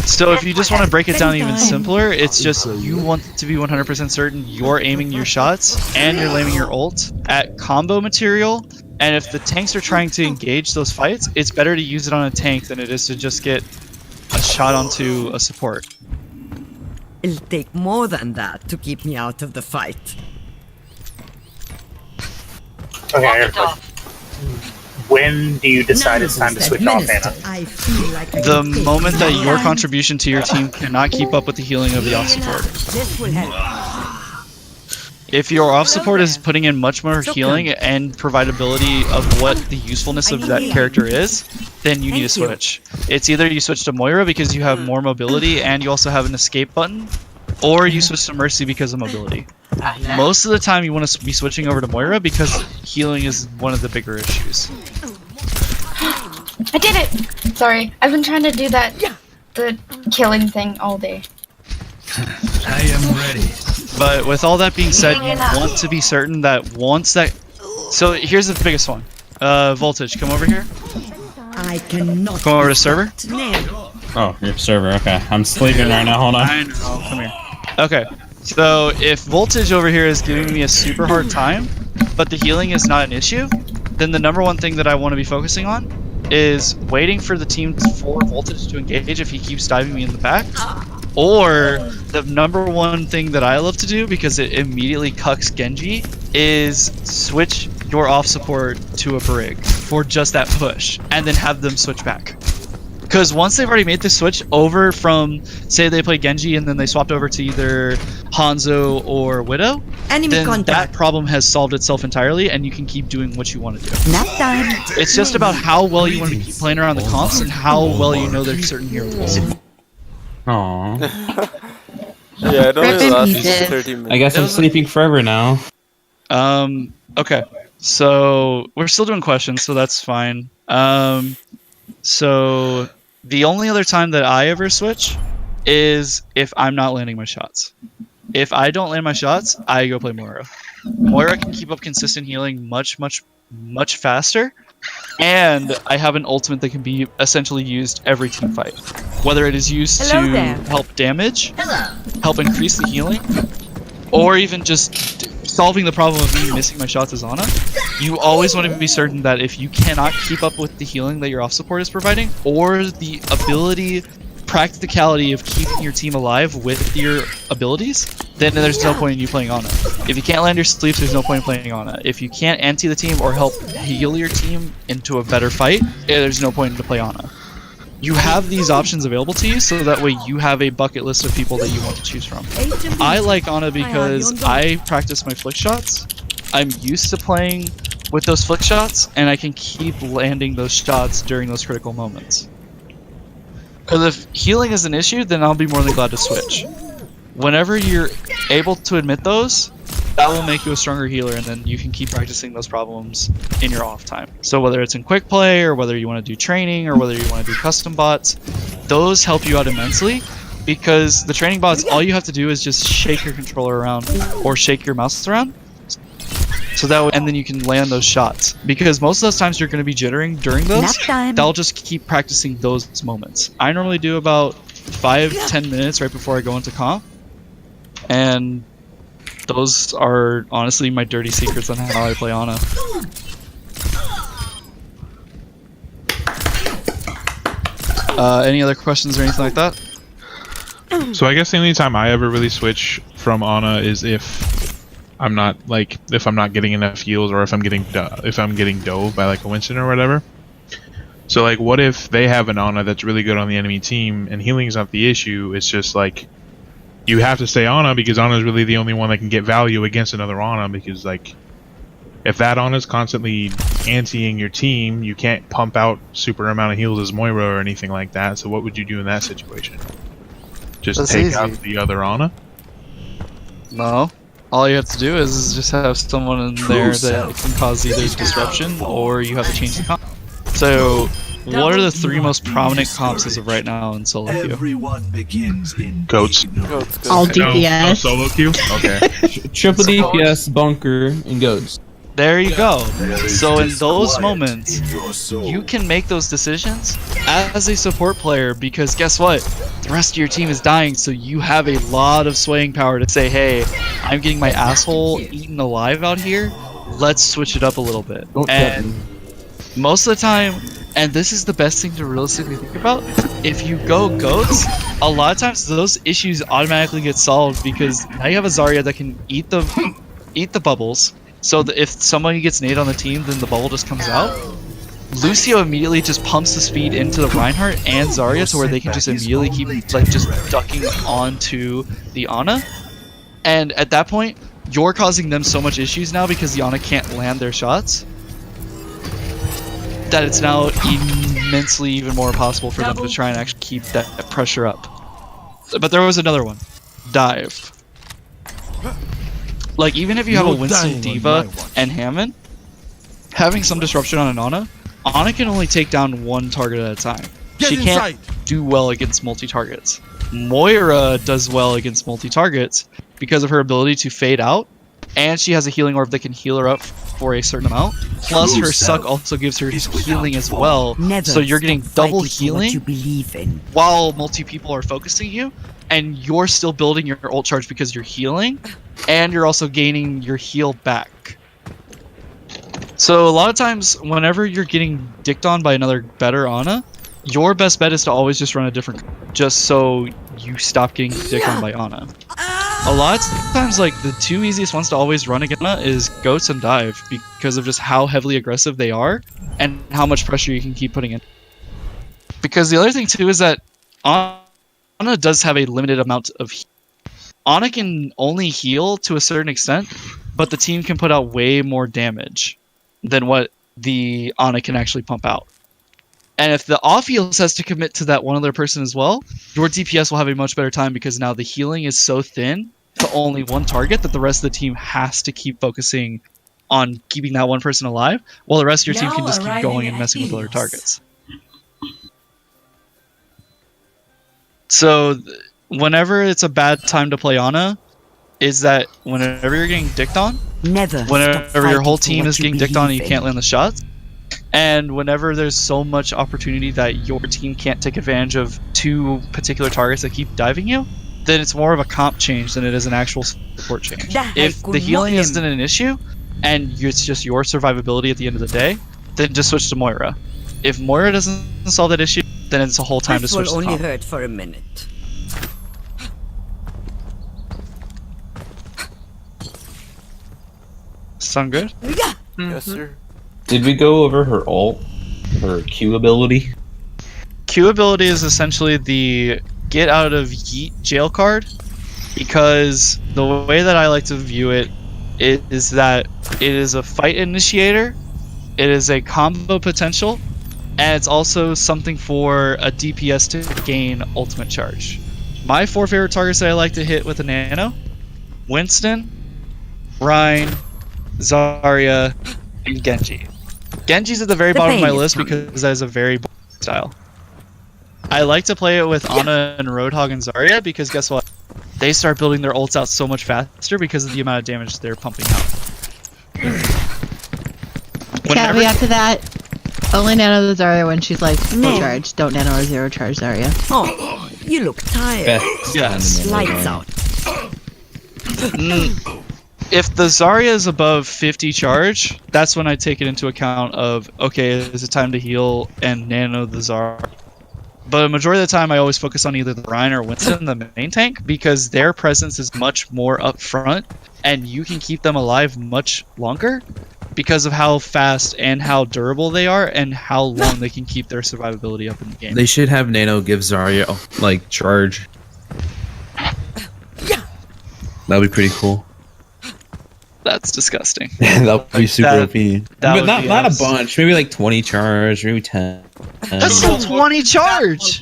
So if you just want to break it down even simpler, it's just you want to be 100% certain you're aiming your shots and you're aiming your ult at combo material. And if the tanks are trying to engage those fights, it's better to use it on a tank than it is to just get a shot onto a support. It'll take more than that to keep me out of the fight. Okay, I got a question. When do you decide it's time to switch off, Anna? The moment that your contribution to your team cannot keep up with the healing of the off support. This will help. If your off support is putting in much more healing and providability of what the usefulness of that character is, then you need to switch. It's either you switch to Moira because you have more mobility and you also have an escape button, or you switch to Mercy because of mobility. Most of the time you want to be switching over to Moira because healing is one of the bigger issues. I did it! Sorry, I've been trying to do the killing thing all day. I am ready. But with all that being said, you want to be certain that once that... So here's the biggest one. Voltage, come over here. I cannot. Come over to server. Oh, your server. Okay, I'm sleeping right now. Hold on. I know. Come here. Okay. So if Voltage over here is giving me a super hard time, but the healing is not an issue, then the number one thing that I want to be focusing on is waiting for the team for Voltage to engage if he keeps diving me in the back. Or the number one thing that I love to do, because it immediately cucks Genji, is switch your off support to a Brig for just that push, and then have them switch back. Because once they've already made the switch over from, say they play Genji and then they swapped over to either Hanzo or Widow, then that problem has solved itself entirely and you can keep doing what you want to do. Nap time. It's just about how well you want to keep playing around the comps and how well you know there's certain heroes. Aww. Yeah, it only lasts 30 minutes. I guess I'm sleeping forever now. Okay. So we're still doing questions, so that's fine. So the only other time that I ever switch is if I'm not landing my shots. If I don't land my shots, I go play Moira. Moira can keep up consistent healing much faster, and I have an ultimate that can be essentially used every team fight. Whether it is used to help damage, help increase the healing, or even just solving the problem of me missing my shots as Ana, you always want to be certain that if you cannot keep up with the healing that your off support is providing, or the ability, practicality of keeping your team alive with your abilities, then there's no point in you playing Ana. If you can't land your sleeps, there's no point in playing Ana. If you can't anti the team or help heal your team into a better fight, there's no point in to play Ana. You have these options available to you, so that way you have a bucket list of people that you want to choose from. I like Ana because I practice my flick shots. I'm used to playing with those flick shots, and I can keep landing those shots during those critical moments. Because if healing is an issue, then I'll be more than glad to switch. Whenever you're able to admit those, that will make you a stronger healer, and then you can keep practicing those problems in your off time. So whether it's in quick play, or whether you want to do training, or whether you want to do custom bots, those help you out immensely, because the training bots, all you have to do is just shake your controller around or shake your mouse around, so that way, and then you can land those shots. Because most of those times you're going to be jittering during those, they'll just keep practicing those moments. I normally do about 5-10 minutes right before I go into comp, and those are honestly my dirty secrets on how I play Ana. Any other questions or anything like that? So I guess the only time I ever really switch from Ana is if I'm not getting enough heals, or if I'm getting dove by like a Winston or whatever. So like, what if they have an Ana that's really good on the enemy team and healing is not the issue? It's just like, you have to stay Ana because Ana is really the only one that can get value against another Ana, because like, if that Ana is constantly anti-ing your team, you can't pump out super amount of heals as Moira or anything like that. So what would you do in that situation? Just take out the other Ana? No. All you have to do is just have someone in there that can cause either disruption, or you have to change the comp. So, what are the 3 most prominent comps as of right now in solo queue? Goats. All DPS. No solo queue? Okay. Triple DPS, bunker, and goats. There you go. So in those moments, you can make those decisions as a support player, because guess what? The rest of your team is dying, so you have a lot of swaying power to say, hey, I'm getting my asshole eaten alive out here, let's switch it up a little bit. And most of the time, and this is the best thing to realistically think about, if you go goats, a lot of times those issues automatically get solved, because now you have a Zarya that can eat the bubbles. So if somebody gets nade on the team, then the bubble just comes out. Lucio immediately just pumps the speed into the Reinhardt and Zarya to where they can just immediately keep like just ducking onto the Ana. And at that point, you're causing them so much issues now because the Ana can't land their shots, that it's now immensely even more impossible for them to try and actually keep that pressure up. But there was another one. dive. Like, even if you have a Winston, D.Va, and Hammond, having some disruption on an Ana can only take down one target at a time. She can't do well against multi-targets. Moira does well against multi-targets because of her ability to fade out, and she has a healing orb that can heal her up for a certain amount. Plus, her suck also gives her healing as well, so you're getting double healing while multi-people are focusing you, and you're still building your ult charge because you're healing, and you're also gaining your heal back. So a lot of times, whenever you're getting dicked on by another better Ana, your best bet is to always just run a different, just so you stop getting dicked on by Ana. A lot of times, like, the two easiest ones to always run against Ana is Goats and Dive, because of just how heavily aggressive they are, and how much pressure you can keep putting in. Because the other thing too is that Ana does have a limited amount of heal. Ana can only heal to a certain extent, but the team can put out way more damage than what the Ana can actually pump out. And if the off-heals has to commit to that one other person as well, your DPS will have a much better time because now the healing is so thin to only one target that the rest of the team has to keep focusing on keeping that one person alive, while the rest of your team can just keep going and messing with other targets. So whenever it's a bad time to play Ana, is that whenever you're getting dicked on, whenever your whole team is getting dicked on and you can't land the shots, and whenever there's so much opportunity that your team can't take advantage of two particular targets that keep diving you, then it's more of a comp change than it is an actual support change. If the healing isn't an issue, and it's just your survivability at the end of the day, then just switch to Moira. If Moira doesn't solve that issue, then it's a whole time to switch to only comp. hurt for a minute. Sound good? Yes, sir. Did we go over her ult? Her Q ability? Q ability is essentially the get out of yeet jail card, because the way that I like to view it is that it is a fight initiator, it is a combo potential, and it's also something for a DPS to gain ultimate charge. My 4 favorite targets that I like to hit with a nano: Winston, Rhine, Zarya, and Genji. Genji's at the very bottom of my list because that is a very boring style. I like to play it with Ana and Roadhog and Zarya because guess what? They start building their ults out so much faster because of the amount of damage they're pumping out. Caveat to that, only nano the Zarya when she's like full charge. Don't nano or zero charge Zarya. Oh, you look tired. Yes. Lights out. If the Zarya is above 50 charge, that's when I take it into account of, okay, is it time to heal and nano the Zarya? But a majority of the time I always focus on either the Rhine or Winston, the main tank, because their presence is much more up front and you can keep them alive much longer because of how fast and how durable they are and how long they can keep their survivability up in the game. They should have Nano give Zarya, like, charge. That'd be pretty cool. That's disgusting. That would be super OP. But not awesome. a bunch. Maybe like 20 charge, maybe 10. That's still 20 charge!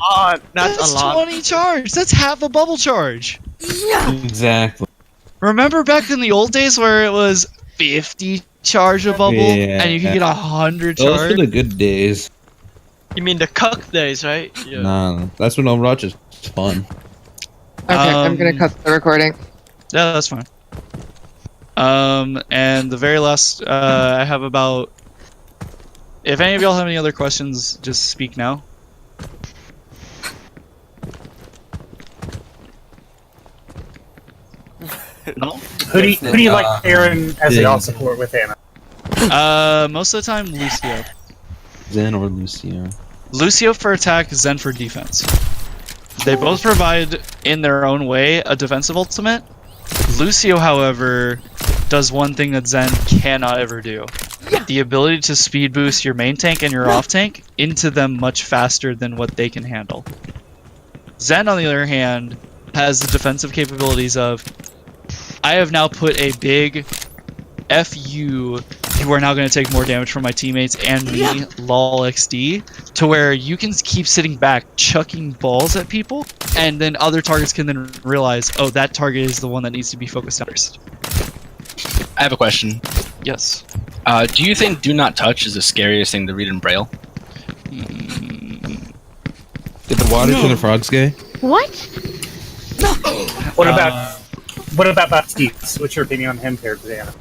That's a lot. 20 charge! That's half a bubble charge! Exactly. Remember back in the old days where it was 50 charge a bubble Yeah. and you could get 100 Those charge? were the good days. You mean the cuck days, right? Yeah. Nah, that's when Overwatch is fun. Okay, I'm gonna cut the recording. Yeah, that's fine. And the very last, I have about... If any of y'all have any other questions, just speak now. No? Who do you like pairing as the alt support with Ana? Most of the time, Lucio. Zen or Lucio. Lucio for attack, Zen for defense. They both provide, in their own way, a defensive ultimate. Lucio, however, does one thing that Zen cannot ever do. The ability to speed boost your main tank and your off tank into them much faster than what they can handle. Zen, on the other hand, has the defensive capabilities of, I have now put a big F you are now going to take more damage from my teammates and me, lol XD, to where you can keep sitting back chucking balls at people and then other targets can then realize, oh, that target is the one that needs to be focused on first. I have a question. Yes. Do you think "Do Not Touch" is the scariest thing to read in Braille? Did the water to the frogs gay? What? What about Baptiste? What's your opinion on him, Diana?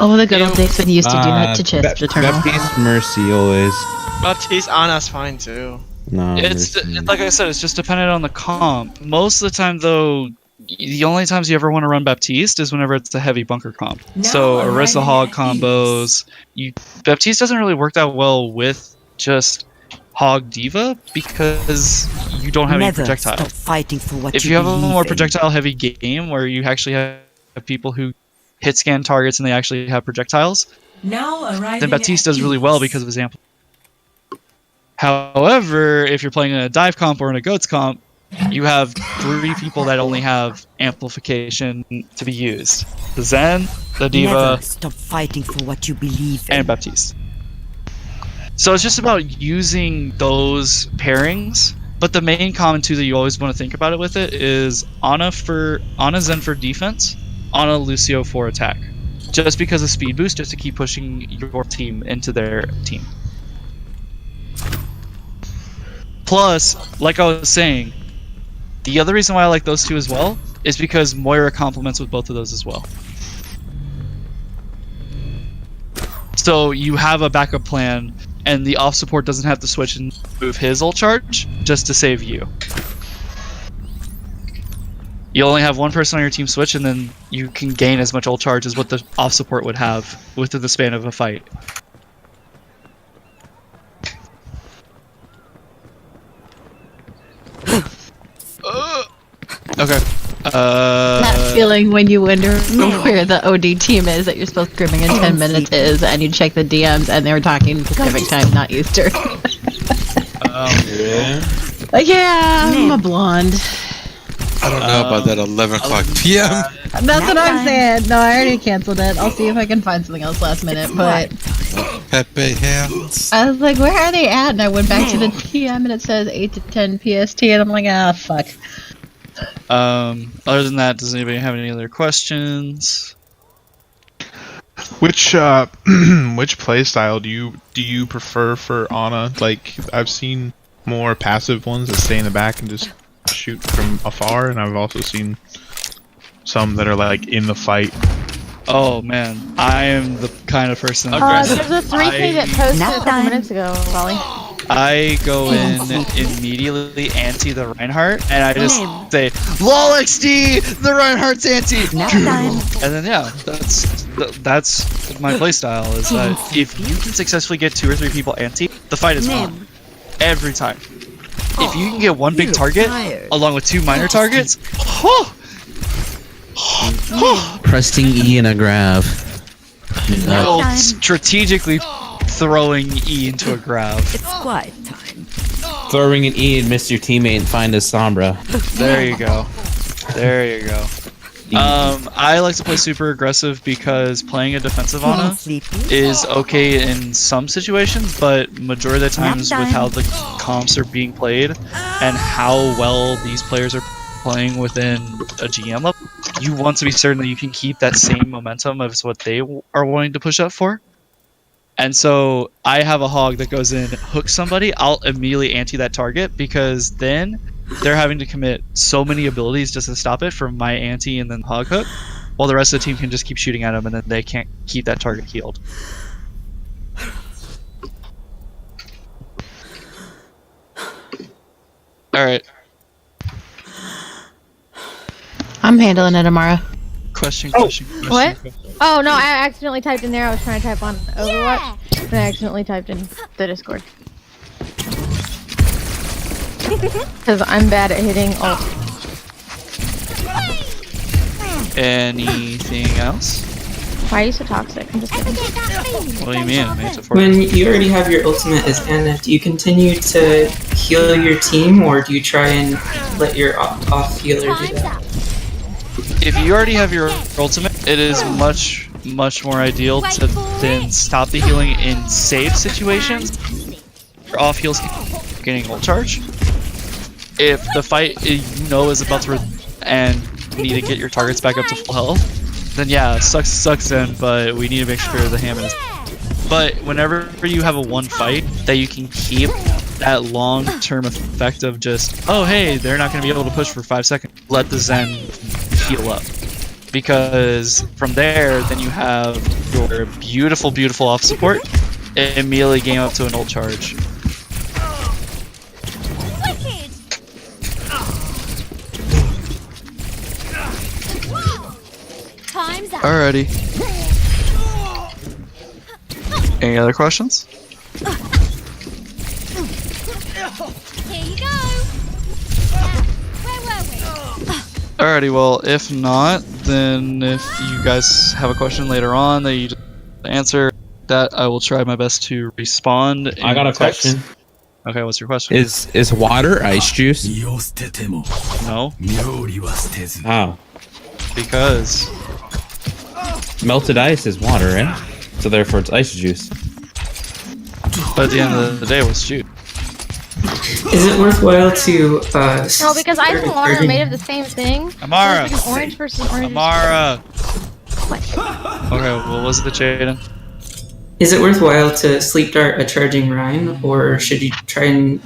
Oh, the good old days when you used to do not to chest Returnal. Baptiste Mercy always. Baptiste Anna's fine too. No, It's like I said, it's just dependent on the comp. Most of the time, though, the only times you ever want to run Baptiste is whenever it's a heavy bunker comp. So Orisa Hog combos. Baptiste doesn't really work that well with just Hog Diva because you don't have any projectile. Stop fighting for what If you have a more projectile heavy game where you actually have people who hit scan targets and they actually have projectiles, then Baptiste does really well because of his amplitude. However, if you're playing in a dive comp or in a goats comp, you have 3 people that only have amplification to be used: the Zen, the Diva, stop fighting for what you believe in. and Baptiste. So it's just about using those pairings. But the main common two that you always want to think about it with it is Ana Zen for defense, Ana Lucio for attack. Just because of speed boost, just to keep pushing your team into their team. Plus, like I was saying, the other reason why I like those two as well is because Moira complements with both of those as well. So you have a backup plan, and the off support doesn't have to switch and move his ult charge just to save you. You only have one person on your team switch, and then you can gain as much ult charge as what the off support would have within the span of a fight. Okay. That feeling when you wonder where the OD team is that you're supposed to grooming in 10 minutes is, and you check the DMs and they're talking Pacific time, not Eastern. Like, yeah, I'm a blonde. I don't know about that 11 o'clock p.m. That's what I'm saying. No, I already canceled it. I'll see if I can find something else last minute, but Pepe hands. I was like, where are they at? And I went back to the DM and it says 8 to 10 PST, and I'm like, ah, fuck. Other than that, does anybody have any other questions? Which play style do you prefer for Ana? Like, I've seen more passive ones that stay in the back and just shoot from afar, and I've also seen some that are like in the fight. Oh man, I am the kind of person. There's a 3K that posted a couple minutes ago, Wally. I go in immediately anti the Reinhardt, and I just say, "LOL XD, the Reinhardt's anti." And then yeah, that's my playstyle. Is that if you can successfully get 2 or 3 people anti, the fight is won every time. If you can get one big target along with 2 minor targets, Pressing E in a grab. Strategically throwing E into a grab. It's quiet time. Throwing an E and miss your teammate and find a Sombra. There you go. There you go. I like to play super aggressive because playing a defensive Ana is okay in some situations, but majority of the times with how the comps are being played and how well these players are playing within a GM level, you want to be certain that you can keep that same momentum as what they are wanting to push up for. And so I have a hog that goes in, hooks somebody, I'll immediately anti that target because then they're having to commit so many abilities just to stop it from my anti and then hog hook, while the rest of the team can just keep shooting at them and then they can't keep that target healed. Alright. I'm handling it, Amara. Question. What? Oh no, I accidentally typed in there. I was trying to type on Overwatch, and I accidentally typed in the Discord. Because I'm bad at hitting ult. Anything else? Why are you so toxic? I'm just kidding. What do you mean? When you already have your ultimate as Ana, do you continue to heal your team, or do you try and let your off healer do that? If you already have your ultimate, it is much more ideal to then stop the healing in save situations. Your off heals getting ult charge. if the fight is about to and you need to get your targets back up to full health, then yeah, sucks in, but we need to make sure the Hammond is. But whenever you have a one fight that you can keep that long-term effect of just, oh hey, they're not going to be able to push for 5 seconds, let the Zen heal up. Because from there, then you have your beautiful off support and immediately game up to an ult charge. Alrighty. Any other questions? Here you go. Where were we? Alrighty, well, if not, then if you guys have a question later on that you just answer, that I will try my best to respond. I got a text. question. Okay, what's your question? Is water ice juice? No. How? Because melted ice is water, right? So therefore it's ice juice. But at the end of the day, what's juice? Is it worthwhile to No, because ice and water are made of the same thing. Amara! So it's like an orange versus orange. Amara! Okay, what was the Jaden? Is it worthwhile to sleep dart a charging Rhine, or should you try and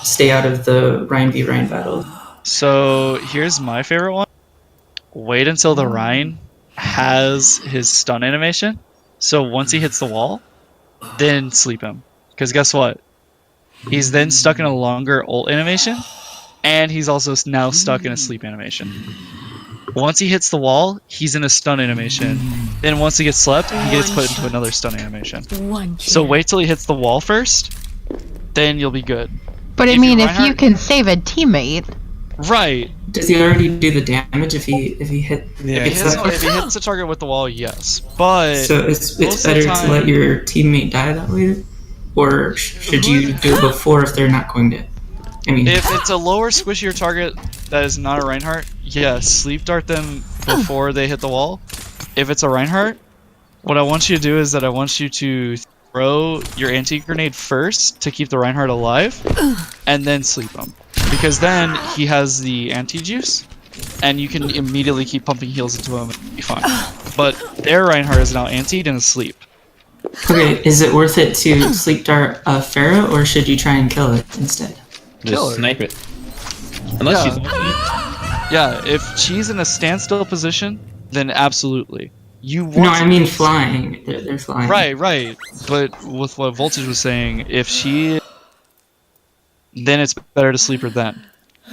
stay out of the Rhine v Rhine battle? So here's my favorite one. Wait until the Rhine has his stun animation. So once he hits the wall, then sleep him. Because guess what? He's then stuck in a longer ult animation, and he's also now stuck in a sleep animation. Once he hits the wall, he's in a stun animation. Then once he gets slept, he gets put into another stun animation. So wait till he hits the wall first, then you'll be good. But I mean, if you can save a teammate, right? Does he already do the damage if he hit? Yeah. If he hits the target with the wall, yes. But so it's better to let your teammate die that way, or should you do it before if they're not going to? I mean, if it's a lower squishier target that is not a Reinhardt, yes, sleep dart them before they hit the wall. If it's a Reinhardt, what I want you to do is that I want you to throw your anti-grenade first to keep the Reinhardt alive, and then sleep him. Because then he has the anti-juice, and you can immediately keep pumping heals into him and be fine. But their Reinhardt is now antied and asleep. Okay, is it worth it to sleep dart a Pharah, or should you try and kill it instead? Just snipe it. Unless she's Yeah, if she's in a standstill position, then absolutely. No, I mean flying. They're flying. Right. But with what Voltage was saying, if she... then it's better to sleep her then.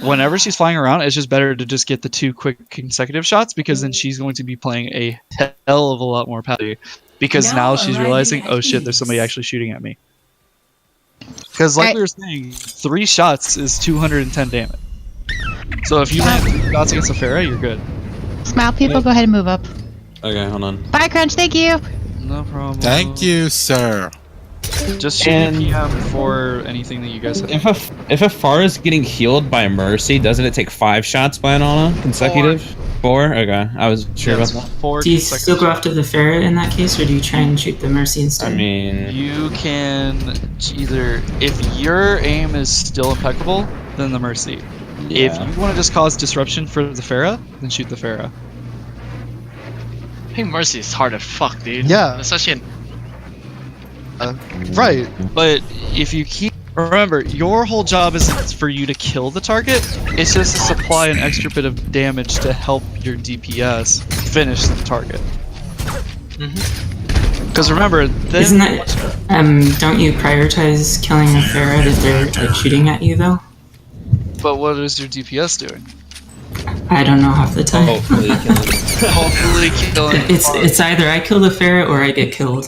Whenever she's flying around, it's just better to just get the 2 quick consecutive shots, because then she's going to be playing a hell of a lot more passive. Because now she's realizing, oh shit, there's somebody actually shooting at me. Because like we were saying, 3 shots is 210 damage. So if you land 3 shots against a Pharah, you're good. smile people, go ahead and move up. Okay, hold on. Bye, Crunch. Thank you. No problem. Thank you, sir. Just shoot a PM for anything that you guys have. If a Pharah is getting healed by Mercy, doesn't it take 5 shots by an Ana consecutive? 4? Okay, I was sure about that. 4 do you still go after the Pharah in that case, or do you try and shoot the Mercy instead? I mean, you can either, if your aim is still impeccable, then the Mercy. Yeah. If you want to just cause disruption for the Pharah, then shoot the Pharah. I think Mercy is hard as fuck, dude. Yeah. Especially in... Right, but if you keep... Remember, your whole job isn't for you to kill the target, it's just to supply an extra bit of damage to help your DPS finish the target. Because remember, then... Isn't that... don't you prioritize killing a Pharah if they're like shooting at you, though? But what is your DPS doing? I don't know half the time. Hopefully killing. It's either I kill the Pharah or I get killed.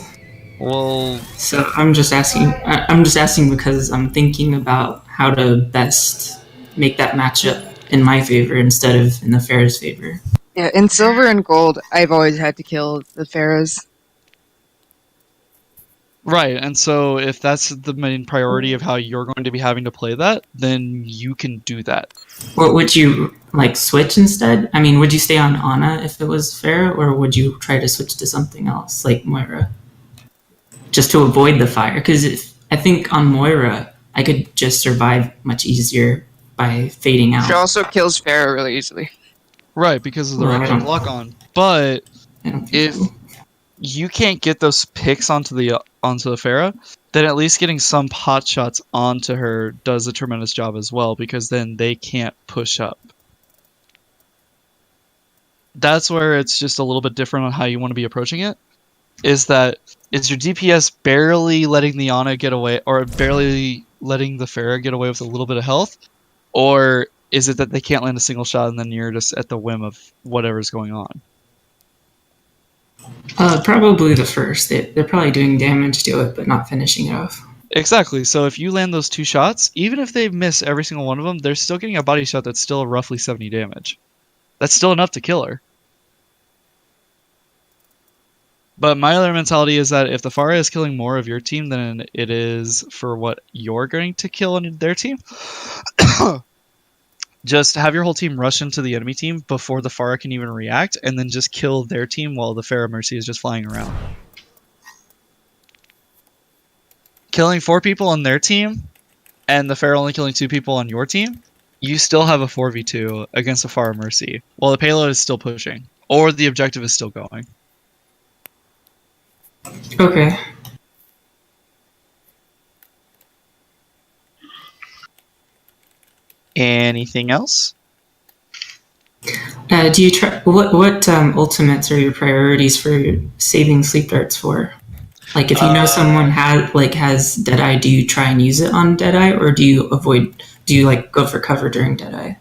Well, so I'm just asking. I'm just asking because I'm thinking about how to best make that matchup in my favor instead of in the Pharah's favor. Yeah, in silver and gold, I've always had to kill the Pharahs. Right, and so if that's the main priority of how you're going to be having to play that, then you can do that. What would you like switch instead? I mean, would you stay on Ana if it was Pharah, or would you try to switch to something else like Moira? Just to avoid the fire, because I think on Moira I could just survive much easier by fading out. She also kills Farah really easily. Right, because of the Well, I right click don't- lock on. But I don't think if so. you can't get those picks onto the Farah, then at least getting some pot shots onto her does a tremendous job as well, because then they can't push up. That's where it's just a little bit different on how you want to be approaching it. Is your DPS barely letting the Ana get away, or barely letting the Farah get away with a little bit of health? Or is it that they can't land a single shot and then you're just at the whim of whatever's going on? Probably the first. They're probably doing damage to it, but not finishing it off. Exactly. So if you land those 2 shots, even if they miss every single one of them, they're still getting a body shot that's still roughly 70 damage. That's still enough to kill her. But my other mentality is that if the Farah is killing more of your team than it is for what you're going to kill in their team, just have your whole team rush into the enemy team before the Farah can even react, and then just kill their team while the Farah Mercy is just flying around. Killing 4 people on their team, and the Farah only killing 2 people on your team, you still have a 4v2 against the Farah Mercy, while the payload is still pushing, or the objective is still going. Okay. Anything else? Do you try what ultimates are your priorities for saving sleep darts for? Like, if you know someone has Deadeye, do you try and use it on Deadeye, or do you go for cover during Deadeye?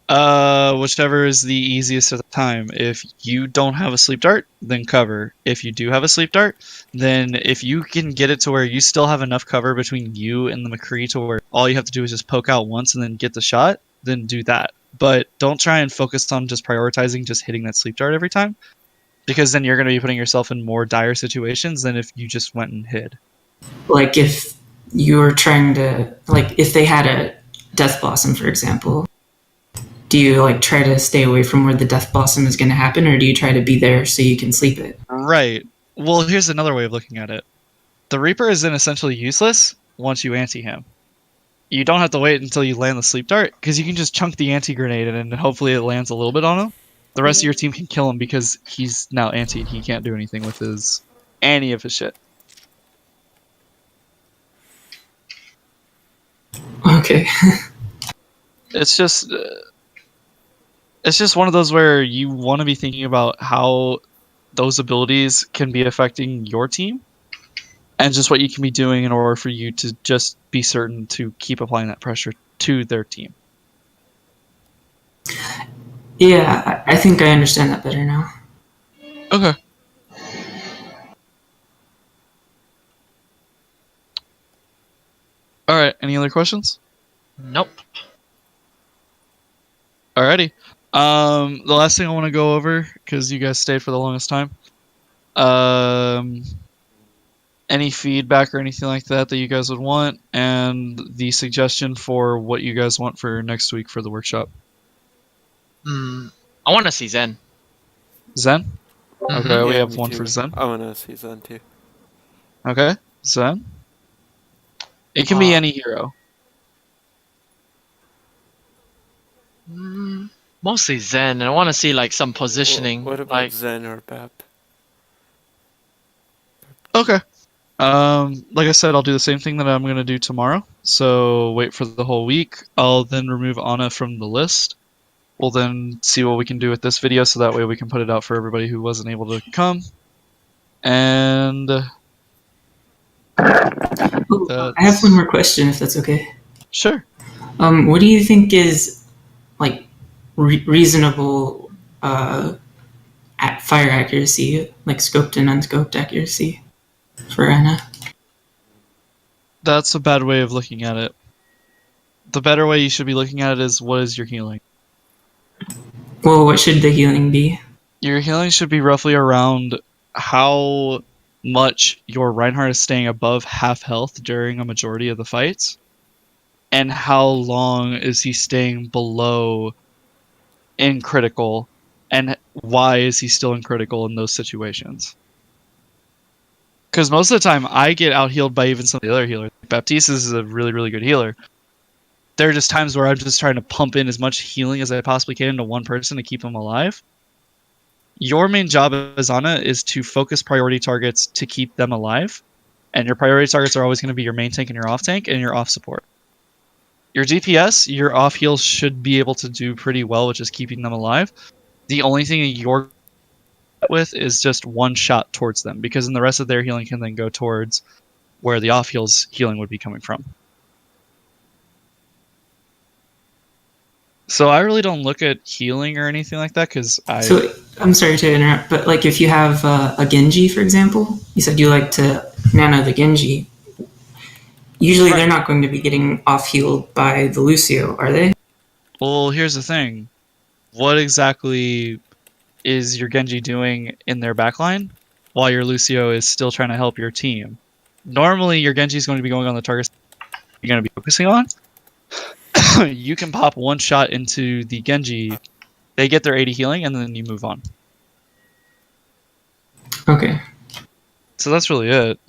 Whichever is the easiest at the time. If you don't have a sleep dart, then cover. If you do have a sleep dart, then if you can get it to where you still have enough cover between you and the McCree to where all you have to do is just poke out once and then get the shot, then do that. But don't try and focus on just prioritizing just hitting that sleep dart every time, because then you're going to be putting yourself in more dire situations than if you just went and hid. Like, if you were trying to, if they had a Death Blossom, for example, do you try to stay away from where the Death Blossom is going to happen, or do you try to be there so you can sleep it? Right. Well, here's another way of looking at it. The Reaper is then essentially useless once you anti him. You don't have to wait until you land the sleep dart, because you can just chunk the anti-grenade and hopefully it lands a little bit on him. The rest of your team can kill him because he's now antied. He can't do anything with any of his shit. Okay. It's just one of those where you want to be thinking about how those abilities can be affecting your team, and just what you can be doing in order for you to just be certain to keep applying that pressure to their team. Yeah, I think I understand that better now. Okay. Alright, any other questions? Nope. Alrighty. The last thing I want to go over, because you guys stayed for the longest time, any feedback or anything like that you guys would want, and the suggestion for what you guys want for next week for the workshop. I want to see Zen. Zen? Okay, we Yeah, have me one too. for Zen. I want to see Zen too. Okay, Zen. It can be any hero. Mostly Zen, and I want to see some positioning. What about Zen or Bap? Okay. Like I said, I'll do the same thing that I'm going to do tomorrow. So wait for the whole week. I'll then remove Ana from the list. We'll then see what we can do with this video, so that way we can put it out for everybody who wasn't able to come. And I have one more question, if that's okay. Sure. What do you think is reasonable fire accuracy, scoped and unscoped accuracy for Ana? That's a bad way of looking at it. The better way you should be looking at it is, what is your healing? Well, what should the healing be? Your healing should be roughly around how much your Reinhardt is staying above half health during a majority of the fights, and how long is he staying below in critical, and why is he still in critical in those situations. Because most of the time I get out healed by even some of the other healers. Baptiste is a really, really good healer, there are just times where I'm just trying to pump in as much healing as I possibly can into one person to keep them alive. Your main job as Ana is to focus priority targets to keep them alive. And your priority targets are always going to be your main tank and your off tank and your off support. Your DPS, your off heals should be able to do pretty well with just keeping them alive. The only thing you're with is just one shot towards them, because then the rest of their healing can then go towards where the off heals healing would be coming from. So I really don't look at healing or anything like that, because So I'm sorry to interrupt, but like if you have a Genji, for example, you said you like to nano the Genji. Usually they're not going to be getting off healed by the Lucio, are they? Well, here's the thing. What exactly is your Genji doing in their backline while your Lucio is still trying to help your team? Normally, your Genji is going to be going on the targets you're going to be focusing on. You can pop one shot into the Genji, they get their 80 healing, and then you move on. Okay. So that's really it.